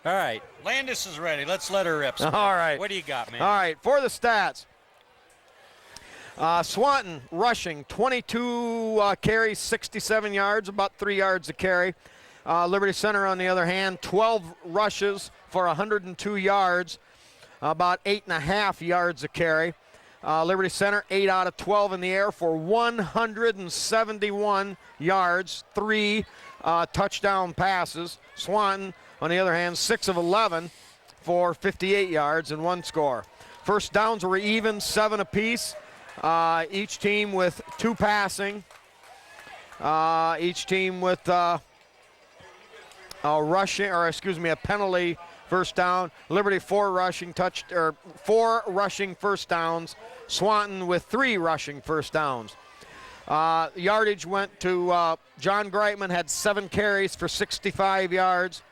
All right. Landis is ready. Let's let her rip. All right. What do you got, man? All right. For the stats. Swanton rushing 22 carries, 67 yards, about 3 yards a carry. Liberty Center, on the other hand, 12 rushes for 102 yards, about 8.5 yards a carry. Liberty Center, 8 out of 12 in the air for 171 yards, 3 touchdown passes. Swanton, on the other hand, 6 of 11 for 58 yards and 1 score. First downs were even, 7 apiece. Each team with 2 passing. Each team with a penalty first down. Liberty 4 rushing first downs. Swanton with 3 rushing first downs. Yardage went to John Greitman, had 7 carries for 65 yards,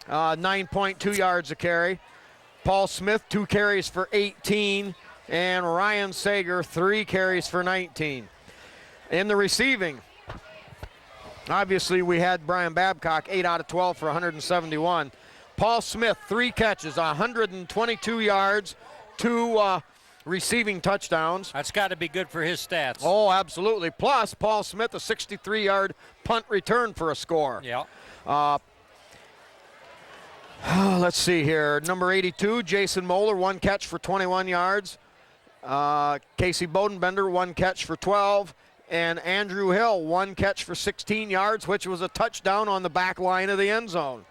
9.2 yards a carry. Paul Smith, 2 carries for 18, and Ryan Sager, 3 carries for 19. In the receiving, obviously we had Brian Babcock, 8 out of 12 for 171. Paul Smith, 3 catches, 122 yards, 2 receiving touchdowns. That's got to be good for his stats. Oh, absolutely. Plus, Paul Smith, a 63-yard punt return for a score. Yeah. Let's see here. Number 82, Jason Moeller, 1 catch for 21 yards. Casey Bodenbender, 1 catch for 12. And Andrew Hill, 1 catch for 16 yards, which was a touchdown on the back line of the end zone.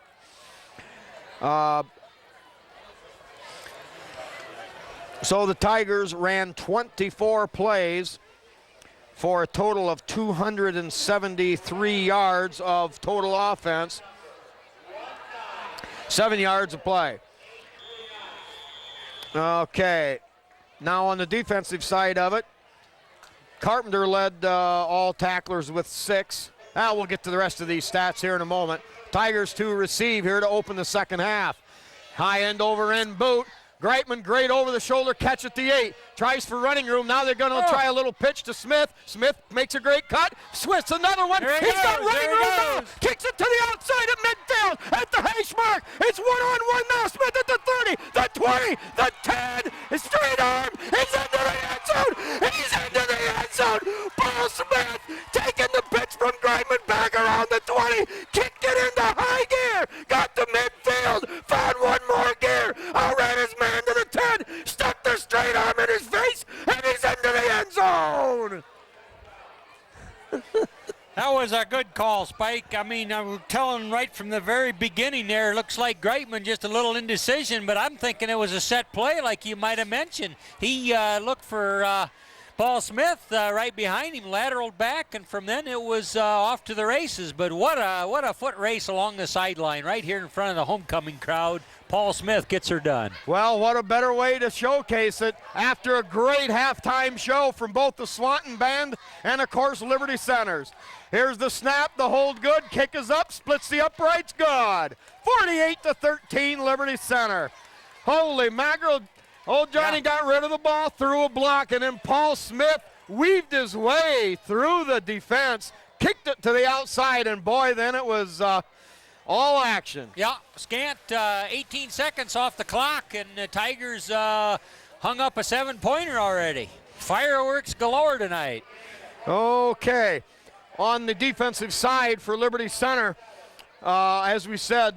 So the Tigers ran 24 plays for a total of 273 yards of total offense. 7 yards of play. Okay, now on the defensive side of it, Carpenter led all tacklers with 6. We'll get to the rest of these stats here in a moment. Tigers to receive here to open the second half. High end over end boot. Greitman, great over the shoulder catch at the 8. Tries for running room. Now they're going to try a little pitch to Smith. Smith makes a great cut. Swifts another one. He's got running room now. Kicks it to the outside of midfield at the hash mark. It's 1-on-1 now. Smith at the 30, the 20, the 10. His straight arm. He's into the end zone. He's into the end zone. Paul Smith taking the pitch from Greitman back around the 20. Kicked it into high gear. Got to midfield. Found one more gear. Outran his man to the 10. Stuck the straight arm in his face. And he's into the end zone. That was a good call, Spike. I mean, I was telling right from the very beginning there, looks like Greitman just a little indecision, but I'm thinking it was a set play like you might have mentioned. He looked for Paul Smith right behind him, lateraled back, and from then it was off to the races. But what a foot race along the sideline right here in front of the homecoming crowd. Paul Smith gets her done. Well, what a better way to showcase it after a great halftime show from both the Swanton band and, of course, Liberty Centers. Here's the snap, the hold good, kick is up, splits the uprights, good. 48-13, Liberty Center. Holy mackerel, old Johnny got rid of the ball, threw a block, and then Paul Smith weaved his way through the defense, kicked it to the outside, and boy, then it was all action. Yeah, scant 18 seconds off the clock, and the Tigers hung up a 7-pointer already. Fireworks galore tonight. Okay, on the defensive side for Liberty Center, as we said,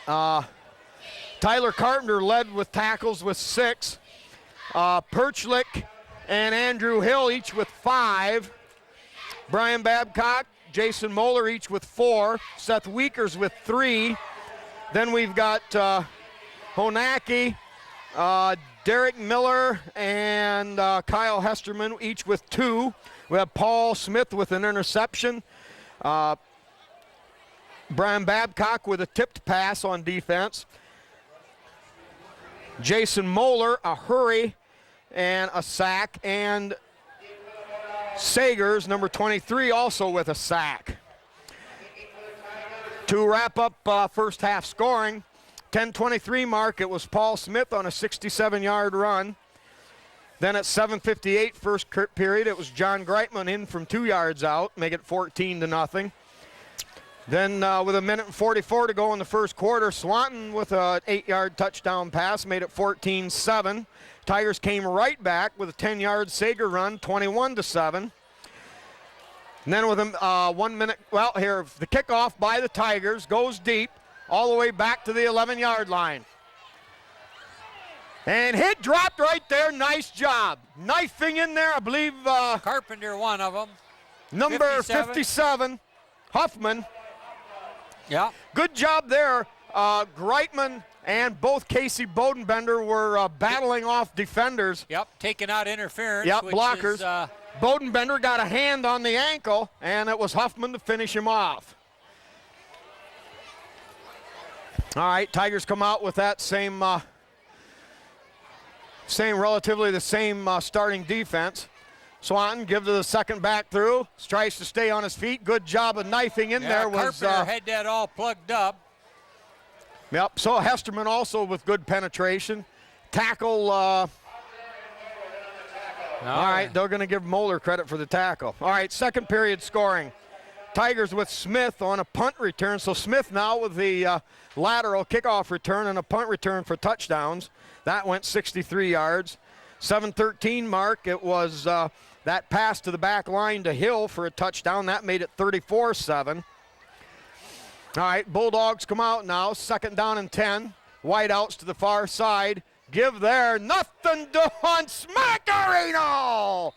Tyler Carpenter led with tackles with 6. Perchlik and Andrew Hill each with 5. Brian Babcock, Jason Moeller each with 4. Seth Weekers with 3. Then we've got Honaki, Derek Miller, and Kyle Hesterman each with 2. We have Paul Smith with an interception. Brian Babcock with a tipped pass on defense. Jason Moeller, a hurry and a sack, and Sagers, number 23, also with a sack. To wrap up first half scoring, 10:23 mark, it was Paul Smith on a 67-yard run. Then at 7:58 first period, it was John Greitman in from 2 yards out, make it 14-0. Then with 1:44 to go in the first quarter, Swanton with an 8-yard touchdown pass made it 14-7. Tigers came right back with a 10-yard Sager run, 21-7. And then with 1 minute, well, here, the kickoff by the Tigers goes deep all the way back to the 11-yard line. And hit dropped right there, nice job. Knifing in there, I believe. Carpenter, one of them. Number 57, Huffman. Yeah. Good job there. Greitman and both Casey Bodenbender were battling off defenders. Yep, taking out interference. Yep, which blockers. Is, Bodenbender got a hand on the ankle, and it was Huffman to finish him off. All right, Tigers come out with that relatively the same starting defense. Swanton gives it a second back through, tries to stay on his feet. Good job of knifing in there. Carpenter had that all plugged up. Yep, so Hesterman also with good penetration. Tackle, all right, they're going to give Moeller credit for the tackle. All right, second period scoring. Tigers with Smith on a punt return. So Smith now with the lateral kickoff return and a punt return for touchdowns. That went 63 yards. 7:13 mark, it was that pass to the back line to Hill for a touchdown. That made it 34-7. All right, Bulldogs come out now. 2nd down and 10. Wideouts to the far side. Give there. Nothing doing. Smackarino!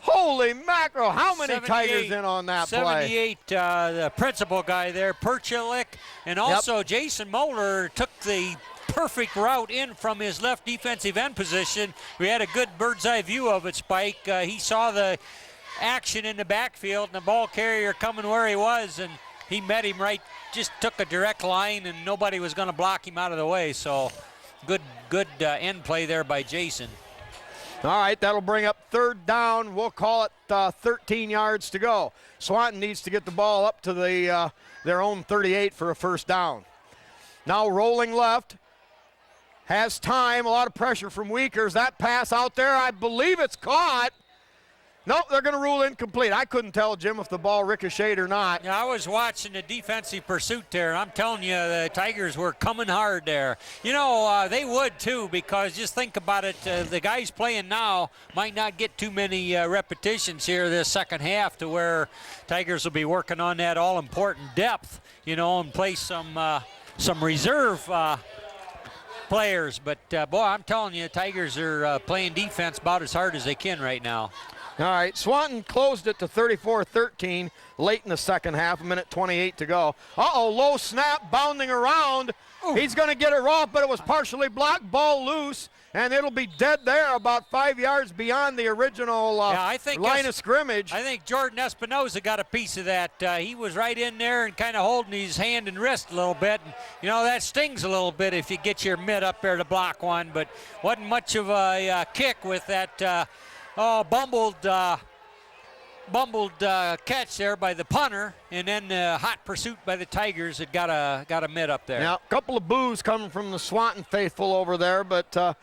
Holy mackerel. How many Tigers in on that play? 78, the principal guy there, Perchlik, and also Jason Moeller took the perfect route in from his left defensive end position. We had a good bird's eye view of it, Spike. He saw the action in the backfield and the ball carrier coming where he was, and he met him right, just took a direct line, and nobody was going to block him out of the way. So good end play there by Jason. All right, that'll bring up 3rd down. We'll call it 13 yards to go. Swanton needs to get the ball up to their own 38 for a 1st down. Now rolling left. Has time, a lot of pressure from Weekers. That pass out there, I believe it's caught. Nope, they're going to rule incomplete. I couldn't tell, Jim, if the ball ricocheted or not. Yeah, I was watching the defensive pursuit there, and I'm telling you, the Tigers were coming hard there. You know, they would too, because just think about it, the guys playing now might not get too many repetitions here this second half to where Tigers will be working on that all-important depth, you know, and play some reserve players. But, boy, I'm telling you, Tigers are playing defense about as hard as they can right now. All right, Swanton closed it to 34-13 late in the second half, a minute 28 to go. Uh-oh, low snap, bounding around. Ooh. He's going to get it off, but it was partially blocked, ball loose, and it'll be dead there about 5 yards beyond the original line of scrimmage. I think Jordan Espinoza got a piece of that. He was right in there and kind of holding his hand and wrist a little bit. And, you know, that stings a little bit if you get your mid up there to block one, but wasn't much of a kick with that bumbled catch there by the punter, and then hot pursuit by the Tigers that got a mid up there. Now, a couple of boos coming from the Swanton faithful over there, but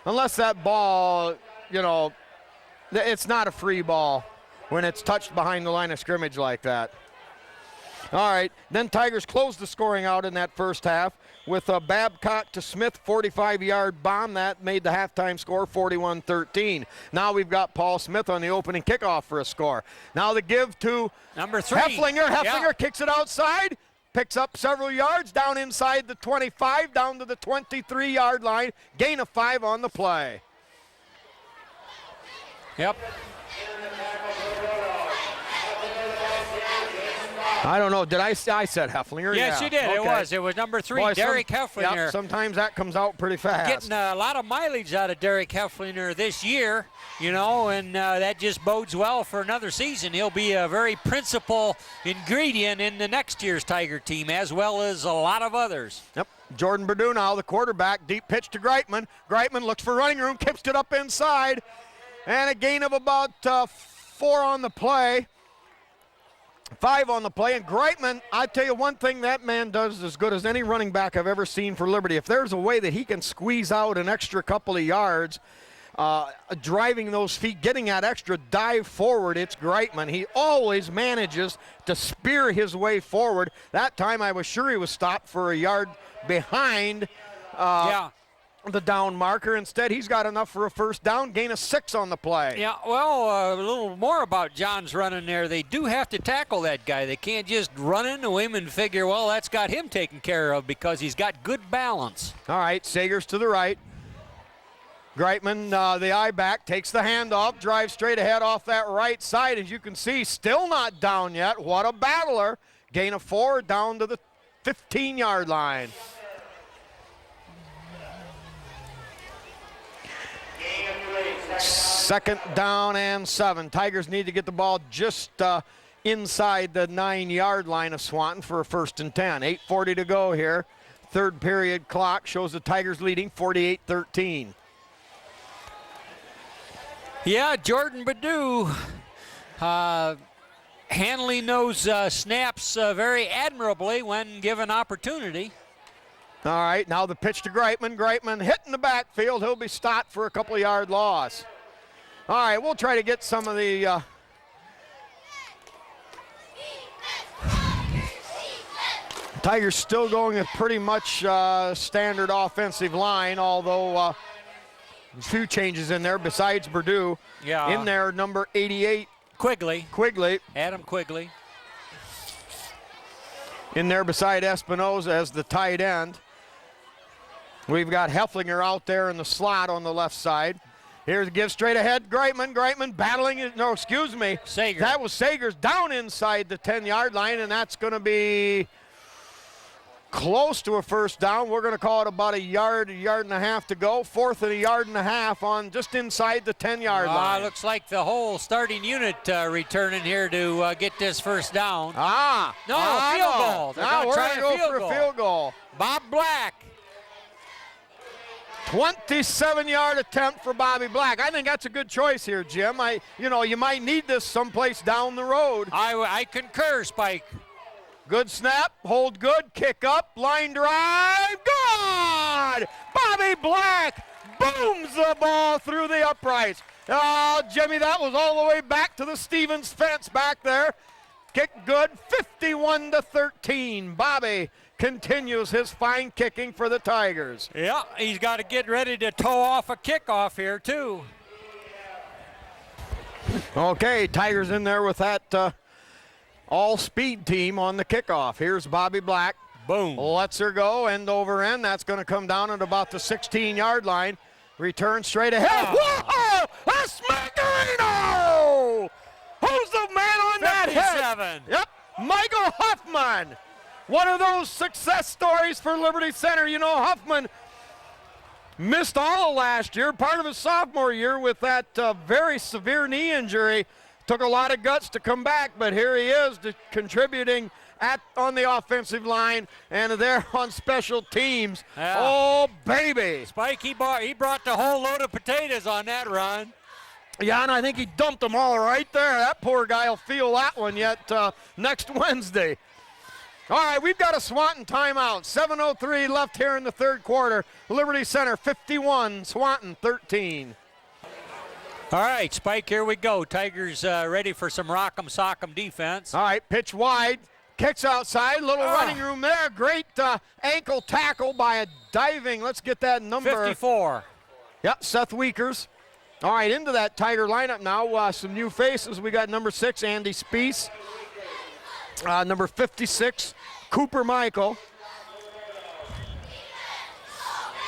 unless that ball, you know, it's not a free ball when it's touched behind the line of scrimmage like that. All right, then Tigers closed the scoring out in that first half with a Babcock to Smith 45-yard bomb. That made the halftime score 41-13. Now we've got Paul Smith on the opening kickoff for a score. Now the give to number 3. Hefflinger kicks it outside, picks up several yards down inside the 25, down to the 23-yard line. Gain of 5 on the play. Yep. I don't know. Did I said Hefflinger? Yes, yeah. you did. Okay. It was number 3, Derek Hefflinger. Yep, sometimes that comes out pretty fast. Getting a lot of mileage out of Derek Hefflinger this year, you know, and that just bodes well for another season. He'll be a very principal ingredient in the next year's Tiger team, as well as a lot of others. Yep. Jordan Perdue now, the quarterback, deep pitch to Greitman. Greitman looks for running room, kicks it up inside, and a gain of about 4 on the play. 5 on the play, and Greitman, I tell you one thing that man does as good as any running back I've ever seen for Liberty. If there's a way that he can squeeze out an extra couple of yards, driving those feet, getting that extra dive forward, it's Greitman. He always manages to spear his way forward. That time I was sure he was stopped for a yard behind the down marker. Instead, he's got enough for a first down, gain of 6 on the play. Yeah, well, a little more about John's running there. They do have to tackle that guy. They can't just run into him and figure, well, that's got him taken care of, because he's got good balance. All right, Sagers to the right. Greitman, the eye back, takes the handoff, drives straight ahead off that right side. As you can see, still not down yet. What a battler. Gain of 4 down to the 15-yard line. Second down and 7. Tigers need to get the ball just inside the 9-yard line of Swanton for a 1st and 10. 8:40 to go here. Third period clock shows the Tigers leading 48-13. Yeah, Jordan Perdue handling those snaps very admirably when given opportunity. All right, now the pitch to Greitman. Greitman hitting the backfield. He'll be stopped for a couple of yard loss. All right, we'll try to get some of the Tigers still going with pretty much standard offensive line, although a few changes in there besides Perdue. Yeah. In there, number 88. Quigley. Adam Quigley. In there beside Espinoza as the tight end. We've got Hefflinger out there in the slot on the left side. Here's a give straight ahead. Greitman battling it. No, excuse me. Sagers. That was Sagers down inside the 10-yard line, and that's going to be close to a first down. We're going to call it about a yard and a half to go. 4th and a yard and a half on just inside the 10-yard line. Looks like the whole starting unit returning here to get this first down. Field goal. They're now we're going to go for a field goal. Bob Black. 27-yard attempt for Bobby Black. I think that's a good choice here, Jim. You might need this someplace down the road. I concur, Spike. Good snap, hold good, kick up, line drive, good! Bobby Black booms the ball through the uprights. Oh, Jimmy, that was all the way back to the Stevens fence back there. Kick good, 51-13. Bobby continues his fine kicking for the Tigers. Yeah, he's got to get ready to toe off a kickoff here, too. Okay, Tigers in there with that all-speed team on the kickoff. Here's Bobby Black. Boom. Lets her go, end over end. That's going to come down at about the 16-yard line. Return straight ahead. Whoa! A smackerino! 7. Yep, Michael Huffman. One of those success stories for Liberty Center. You know, Huffman missed all of last year, part of his sophomore year with that very severe knee injury. Took a lot of guts to come back, but here he is contributing on the offensive line and there on special teams. Yeah. Oh, baby. Spike, he brought the whole load of potatoes on that run. Yeah, and I think he dumped them all right there. That poor guy will feel that one yet next Wednesday. All right, we've got a Swanton timeout. 7:03 left here in the third quarter. Liberty Center 51, Swanton 13. All right, Spike, here we go. Tigers ready for some rock'em sock'em defense. All right, pitch wide, kicks outside, little running room there. Great ankle tackle by a diving, let's get that number. 54. Yep, Seth Weekers. All right, into that Tiger lineup now. Some new faces. We got number 6, Andy Spees. Number 56, Cooper Michael.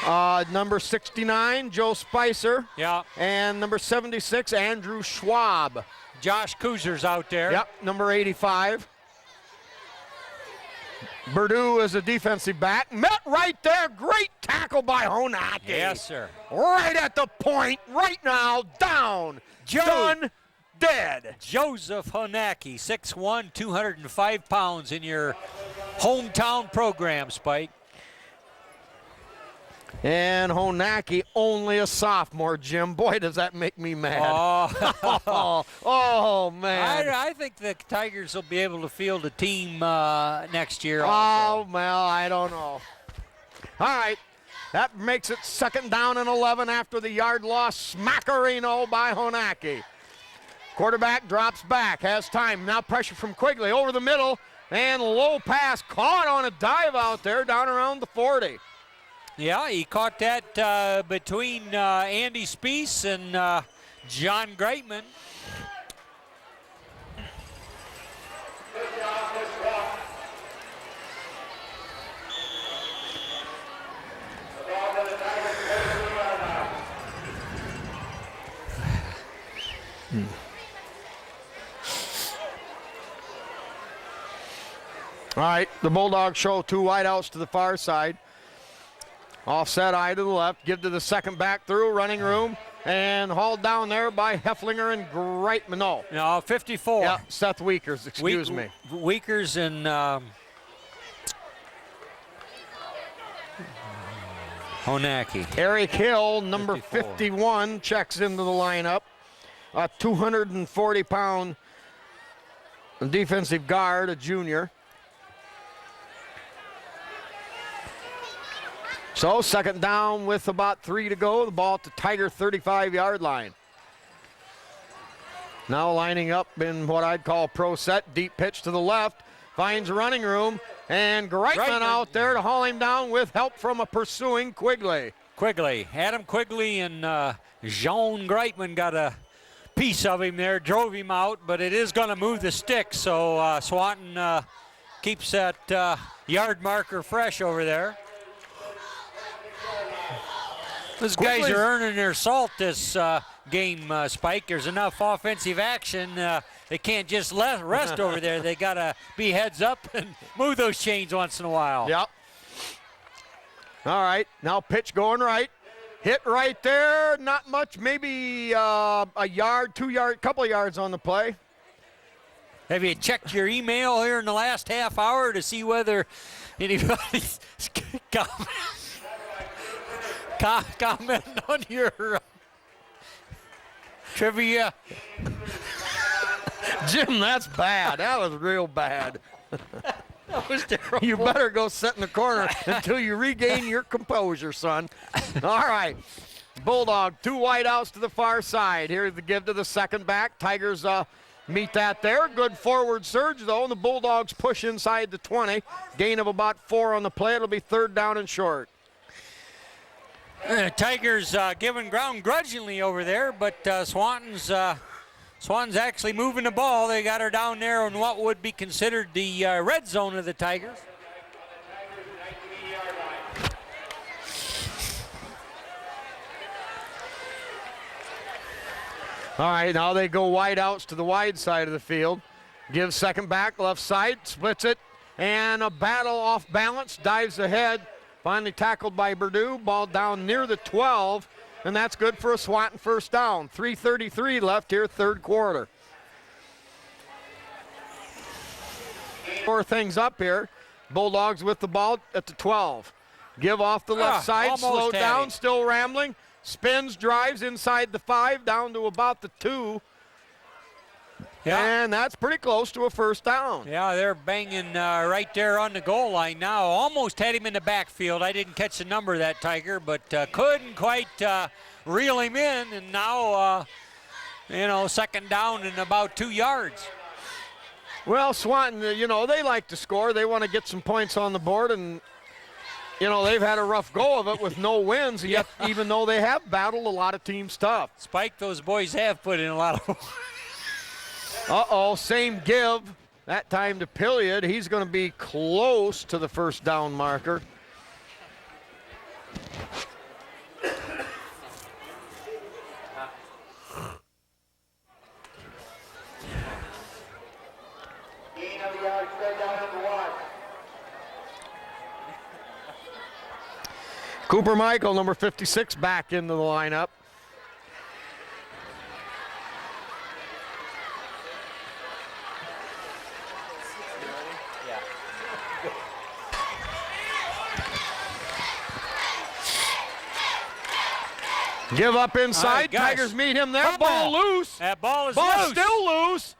Number 69, Joe Spicer. Yeah. And number 76, Andrew Schwab. Josh Kuzer's out there. Yep, number 85. Purdue is a defensive back. Met right there. Great tackle by Honaki. Yes, sir. Right at the point, right now, down. Done, dead. Joseph Honaki, 6'1", 205 pounds in your hometown program, Spike. And Honaki only a sophomore, Jim. Boy, does that make me mad. Oh, man. I think the Tigers will be able to field a team next year. Oh, well, I don't know. All right. That makes it 2nd down and 11 after the yard loss. Smackerino by Honaki. Quarterback drops back, has time. Now pressure from Quigley over the middle. And low pass caught on a dive out there down around the 40. Yeah, he caught that between Andy Spees and John Greitman. All right, the Bulldogs show 2 wideouts to the far side. Offset eye to the left, give to the second back through, running room, and hauled down there by Hefflinger and Greitman. No, 54. Yeah, Seth Weekers, excuse me. Weekers and Honaki. Eric Hill, number 51, checks into the lineup. A 240-pound defensive guard, a junior. So 2nd down with about 3 to go. The ball at the Tiger 35-yard line. Now lining up in what I'd call pro set. Deep pitch to the left. Finds running room. And Greitman out there to haul him down with help from a pursuing Quigley. Adam Quigley and Jean Greitman got a piece of him there, drove him out, but it is going to move the stick. So Swanton keeps that yard marker fresh over there. Those guys are earning their salt this game, Spike. There's enough offensive action. They can't just rest over there. They got to be heads up and move those chains once in a while. Yep. All right, now pitch going right. Hit right there, not much, maybe a yard, 2 yard, couple of yards on the play. Have you checked your email here in the last half hour to see whether anybody's comment on your trivia? Jim, that's bad. That was real bad. That was terrible. You better go sit in the corner until you regain your composure, son. All right. Bulldog, 2 wideouts to the far side. Here's the give to the second back. Tigers meet that there. Good forward surge, though, and the Bulldogs push inside the 20. Gain of about 4 on the play. It'll be 3rd down and short. Tigers giving ground grudgingly over there, but Swanton's actually moving the ball. They got her down there in what would be considered the red zone of the Tigers. All right, now they go wide outs to the wide side of the field. Gives second back, left side, splits it, and a battle off balance, dives ahead. Finally tackled by Purdue, ball down near the 12, and that's good for a Swanton first down. 3:33 left here, third quarter. Four things up here. Bulldogs with the ball at the 12. Give off the left side, slowed down, still rambling. Spins, drives inside the 5, down to about the 2. Yeah. And that's pretty close to a first down. Yeah, they're banging right there on the goal line now. Almost had him in the backfield. I didn't catch the number of that Tiger, but couldn't quite reel him in. And now, second down and about 2 yards. Well, Swanton, they like to score. They want to get some points on the board, and they've had a rough go of it with no wins, yet even though they have battled a lot of teams tough. Spike, those boys have put in a lot of Uh-oh, same give. That time to Pilliard. He's going to be close to the first down marker. Cooper Michael, number 56, back into the lineup. Give up inside. Tigers meet him there. Ball loose. That ball is loose. Still loose.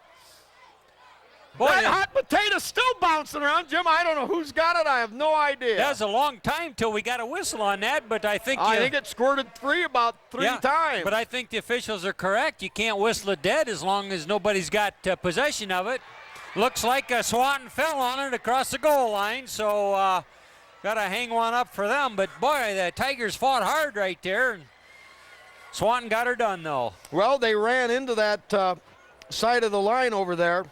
Boy, that hot potato's still bouncing around. Jim, I don't know who's got it. I have no idea. That was a long time till we got a whistle on that, but I think it squirted free about three times. But I think the officials are correct. You can't whistle it dead as long as nobody's got possession of it. Looks like Swanton fell on it across the goal line, so got to hang one up for them. But, boy, the Tigers fought hard right there. Swanton got her done, though. Well, they ran into that side of the line over there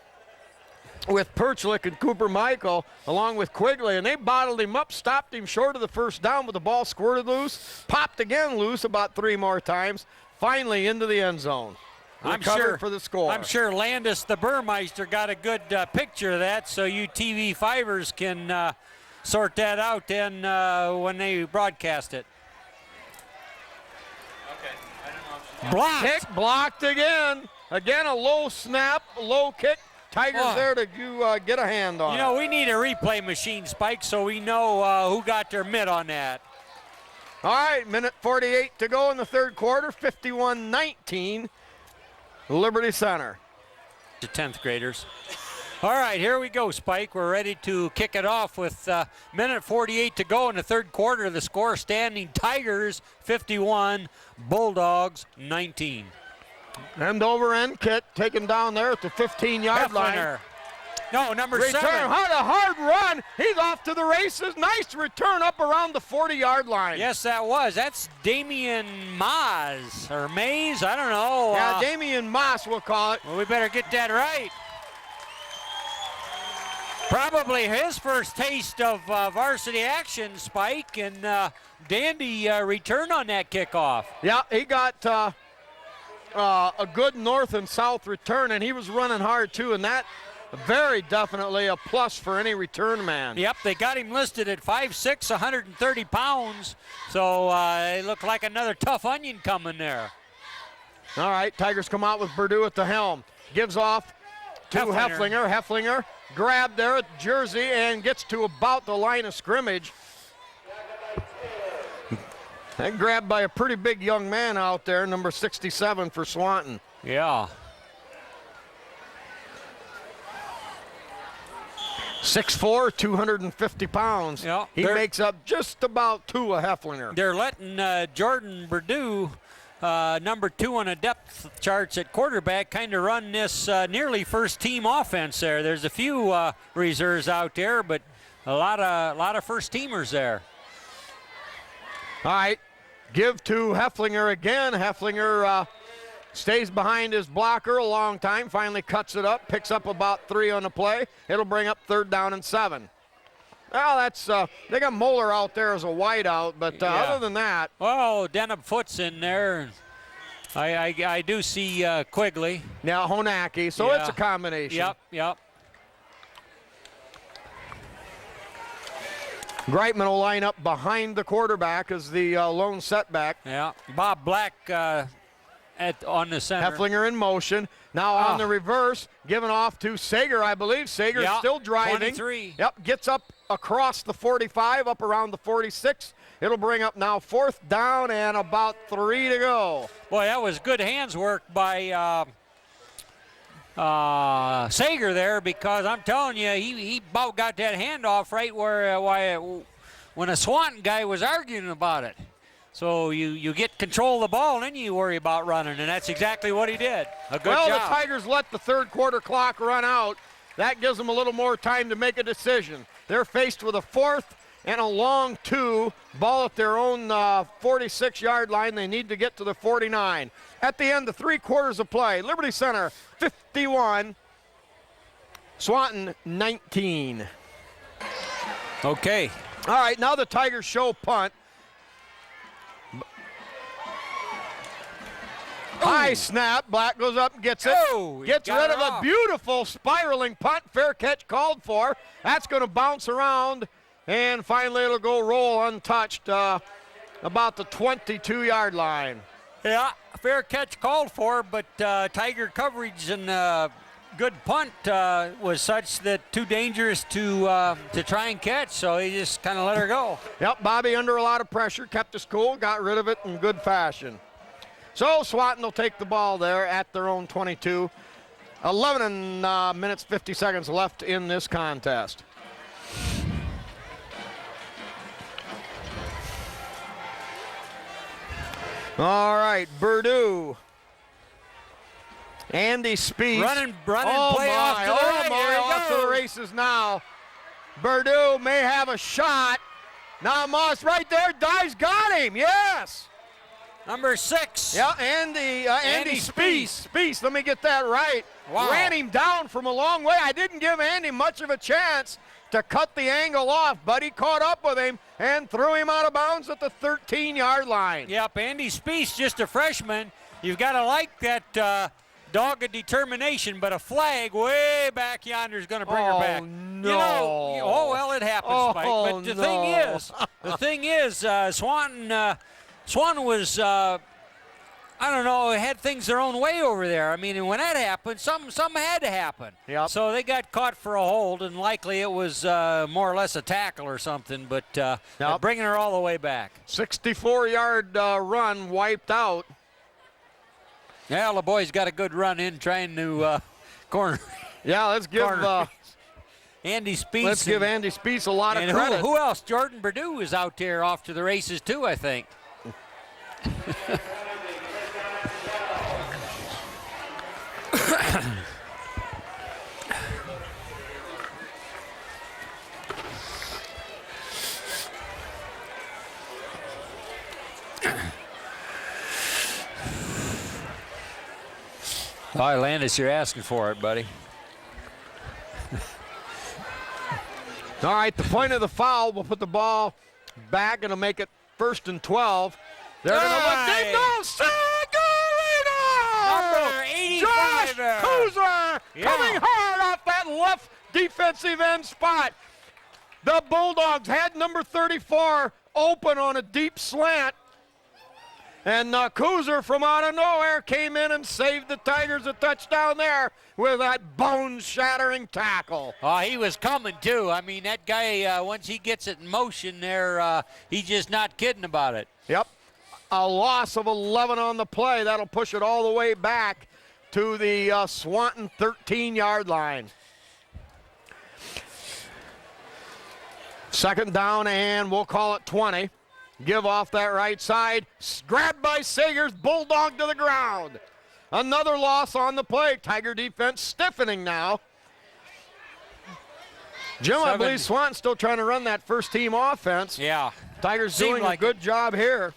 with Perchlik and Cooper Michael, along with Quigley, and they bottled him up, stopped him short of the first down, but the ball squirted loose, popped again loose about 3 more times, finally into the end zone. Recovered for the score. I'm sure Landis, the Burmeister, got a good picture of that, so you TV5ers can sort that out then when they broadcast it. Blocked. Kick blocked again. Again, a low snap, a low kick. Tigers there to get a hand on it. We need a replay machine, Spike, so we know who got their mitt on that. All right, minute 48 to go in the third quarter, 51-19, Liberty Center. The 10th graders. All right, here we go, Spike. We're ready to kick it off with minute 48 to go in the third quarter. The score standing Tigers 51, Bulldogs 19. End over end kick taken down there at the 15-yard line. No, number 7. Had a hard run. He's off to the races. Nice return up around the 40-yard line. Yes, that was. That's Damian Maas, or Mays, I don't know. Yeah, Damian Maas, we'll call it. Well, we better get that right. Probably his first taste of varsity action, Spike, and dandy return on that kickoff. Yeah, he got a good north and south return, and he was running hard too, and that very definitely a plus for any return man. Yep, they got him listed at 5'6", 130 pounds, so it looked like another tough onion coming there. All right, Tigers come out with Purdue at the helm. Gives off to Hefflinger. Hefflinger grabbed there at jersey and gets to about the line of scrimmage. And grabbed by a pretty big young man out there, number 67 for Swanton. Yeah. 6'4", 250 pounds. Yeah, he makes up just about 2 of Hefflinger. They're letting Jordan Purdue, number 2 on the depth charts at quarterback, kind of run this nearly first-team offense there. There's a few reserves out there, but a lot of first-teamers there. All right, give to Hefflinger again. Hefflinger stays behind his blocker a long time, finally cuts it up, picks up about 3 on the play. It'll bring up 3rd down and 7. Well, that's they got Moeller out there as a wideout, but other than that. Oh, Denham Foot's in there. I do see Quigley. Now Honacki, so it's a combination. Yep. Greitman will line up behind the quarterback as the lone setback. Yeah, Bob Black on the center. Hefflinger in motion. Now on the reverse, given off to Sager, I believe. Sager still driving. 23. Yep, gets up across the 45, up around the 46. It'll bring up now 4th down and about 3 to go. Boy, that was good hands work by Sager there, because I'm telling you, he about got that handoff right where when a Swanton guy was arguing about it. So you get control of the ball, and then you worry about running, and that's exactly what he did. A good job. Well, the Tigers let the third quarter clock run out. That gives them a little more time to make a decision. They're faced with a 4th and a long 2, ball at their own 46-yard line. They need to get to the 49. At the end of 3 quarters of play, Liberty Center 51, Swanton 19. Okay. All right, now the Tigers show punt. High snap, Black goes up and gets it. Gets rid of a beautiful spiraling punt. Fair catch called for. That's going to bounce around, and finally it'll go roll untouched about the 22-yard line. Yeah, fair catch called for, but Tiger coverage and good punt was such that too dangerous to try and catch, so he just kind of let her go. Yep, Bobby under a lot of pressure, kept his cool, got rid of it in good fashion. So Swanton will take the ball there at their own 22. 11 minutes, 50 seconds left in this contest. All right, Purdue. Andy Spieth. Running play off to the off to the races now. Purdue may have a shot. Now Moss right there, Dye's got him, yes. Number 6. Yeah, Andy Spieth. Spieth, let me get that right. Wow. Ran him down from a long way. I didn't give Andy much of a chance to cut the angle off, but he caught up with him and threw him out of bounds at the 13-yard line. Yep, Andy Spieth, just a freshman. You've got to like that dogged determination, but a flag way back yonder is going to bring her back. No. You know, well, it happens, Mike. But the thing is, Swanton was, I don't know, had things their own way over there. I mean, and when that happened, something had to happen. Yep. So they got caught for a hold, and likely it was more or less a tackle or something, but bringing her all the way back. 64-yard run wiped out. Yeah, the boy's got a good run in trying to corner. Yeah, let's give Andy Spieth. Let's give Andy Spieth a lot of credit. Who else? Jordan Purdue is out there off to the races too, I think. All right, Landis, you're asking for it, buddy. All right, the point of the foul will put the ball back and it'll make it 1st and 12. They're going to look deep. No, Number 85. Josh Kuzer coming hard off that left defensive end spot. The Bulldogs had number 34 open on a deep slant. And Kuzer from out of nowhere came in and saved the Tigers a touchdown there with that bone-shattering tackle. Oh, he was coming too. I mean, that guy, once he gets it in motion there, he's just not kidding about it. Yep. A loss of 11 on the play. That'll push it all the way back to the Swanton 13-yard line. 2nd down, and we'll call it 20. Give off that right side. Grabbed by Sagers. Bulldog to the ground. Another loss on the play. Tiger defense stiffening now. Jim, I believe Swanton's still trying to run that first-team offense. Yeah. Tigers doing a good job here.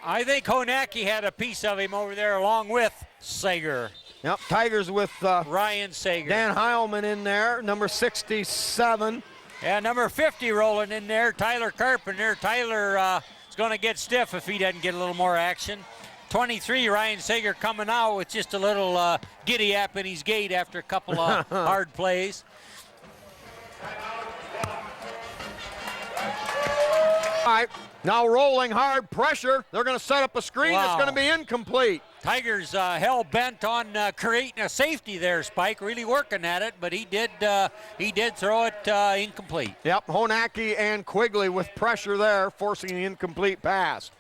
I think Honacki had a piece of him over there along with Sager. Yep, Tigers with Ryan Sager. Dan Heilman in there, number 67. Yeah, number 50 rolling in there, Tyler Carpenter. Tyler is going to get stiff if he doesn't get a little more action. 23, Ryan Sager coming out with just a little giddy-up in his gait after a couple of hard plays. right, now rolling hard, pressure. They're going to set up a screen that's going to be incomplete. Tigers hell-bent on creating a safety there, Spike, really working at it, but he did throw it incomplete. Yep, Honacki and Quigley with pressure there, forcing the incomplete pass.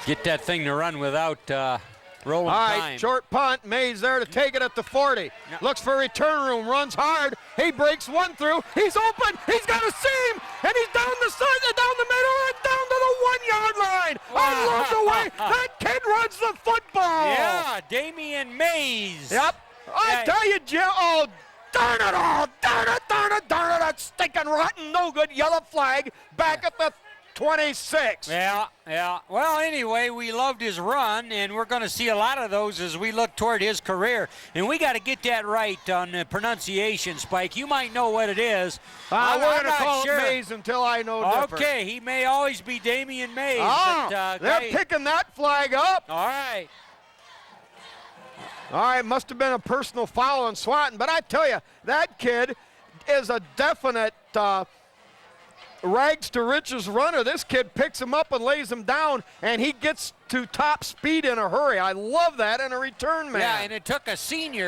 Get that thing to run without rolling All right, time. short punt. Mays there to take it at the 40. Looks for return room, runs hard. He breaks one through. He's open. He's got a seam, and he's down the side, down the middle, and down to the 1-yard line. I love the way that kid runs the football. Yeah, Damian Mays. Yep. I tell you, Jim. Oh, darn it all. Darn it, darn it, darn it. That stinking rotten, no good yellow flag back at the 26. Yeah. Well, anyway, we loved his run, and we're going to see a lot of those as we look toward his career. And we got to get that right on the pronunciation, Spike. You might know what it is. We're going to call sure. it Mays until I know different. Okay, he may always be Damian Mays. They're picking that flag up. All right. All right, must have been a personal foul on Swanton, but I tell you, that kid is a definite rags to riches runner. This kid picks him up and lays him down, and he gets to top speed in a hurry. I love that in a return man. Yeah, and it took a senior.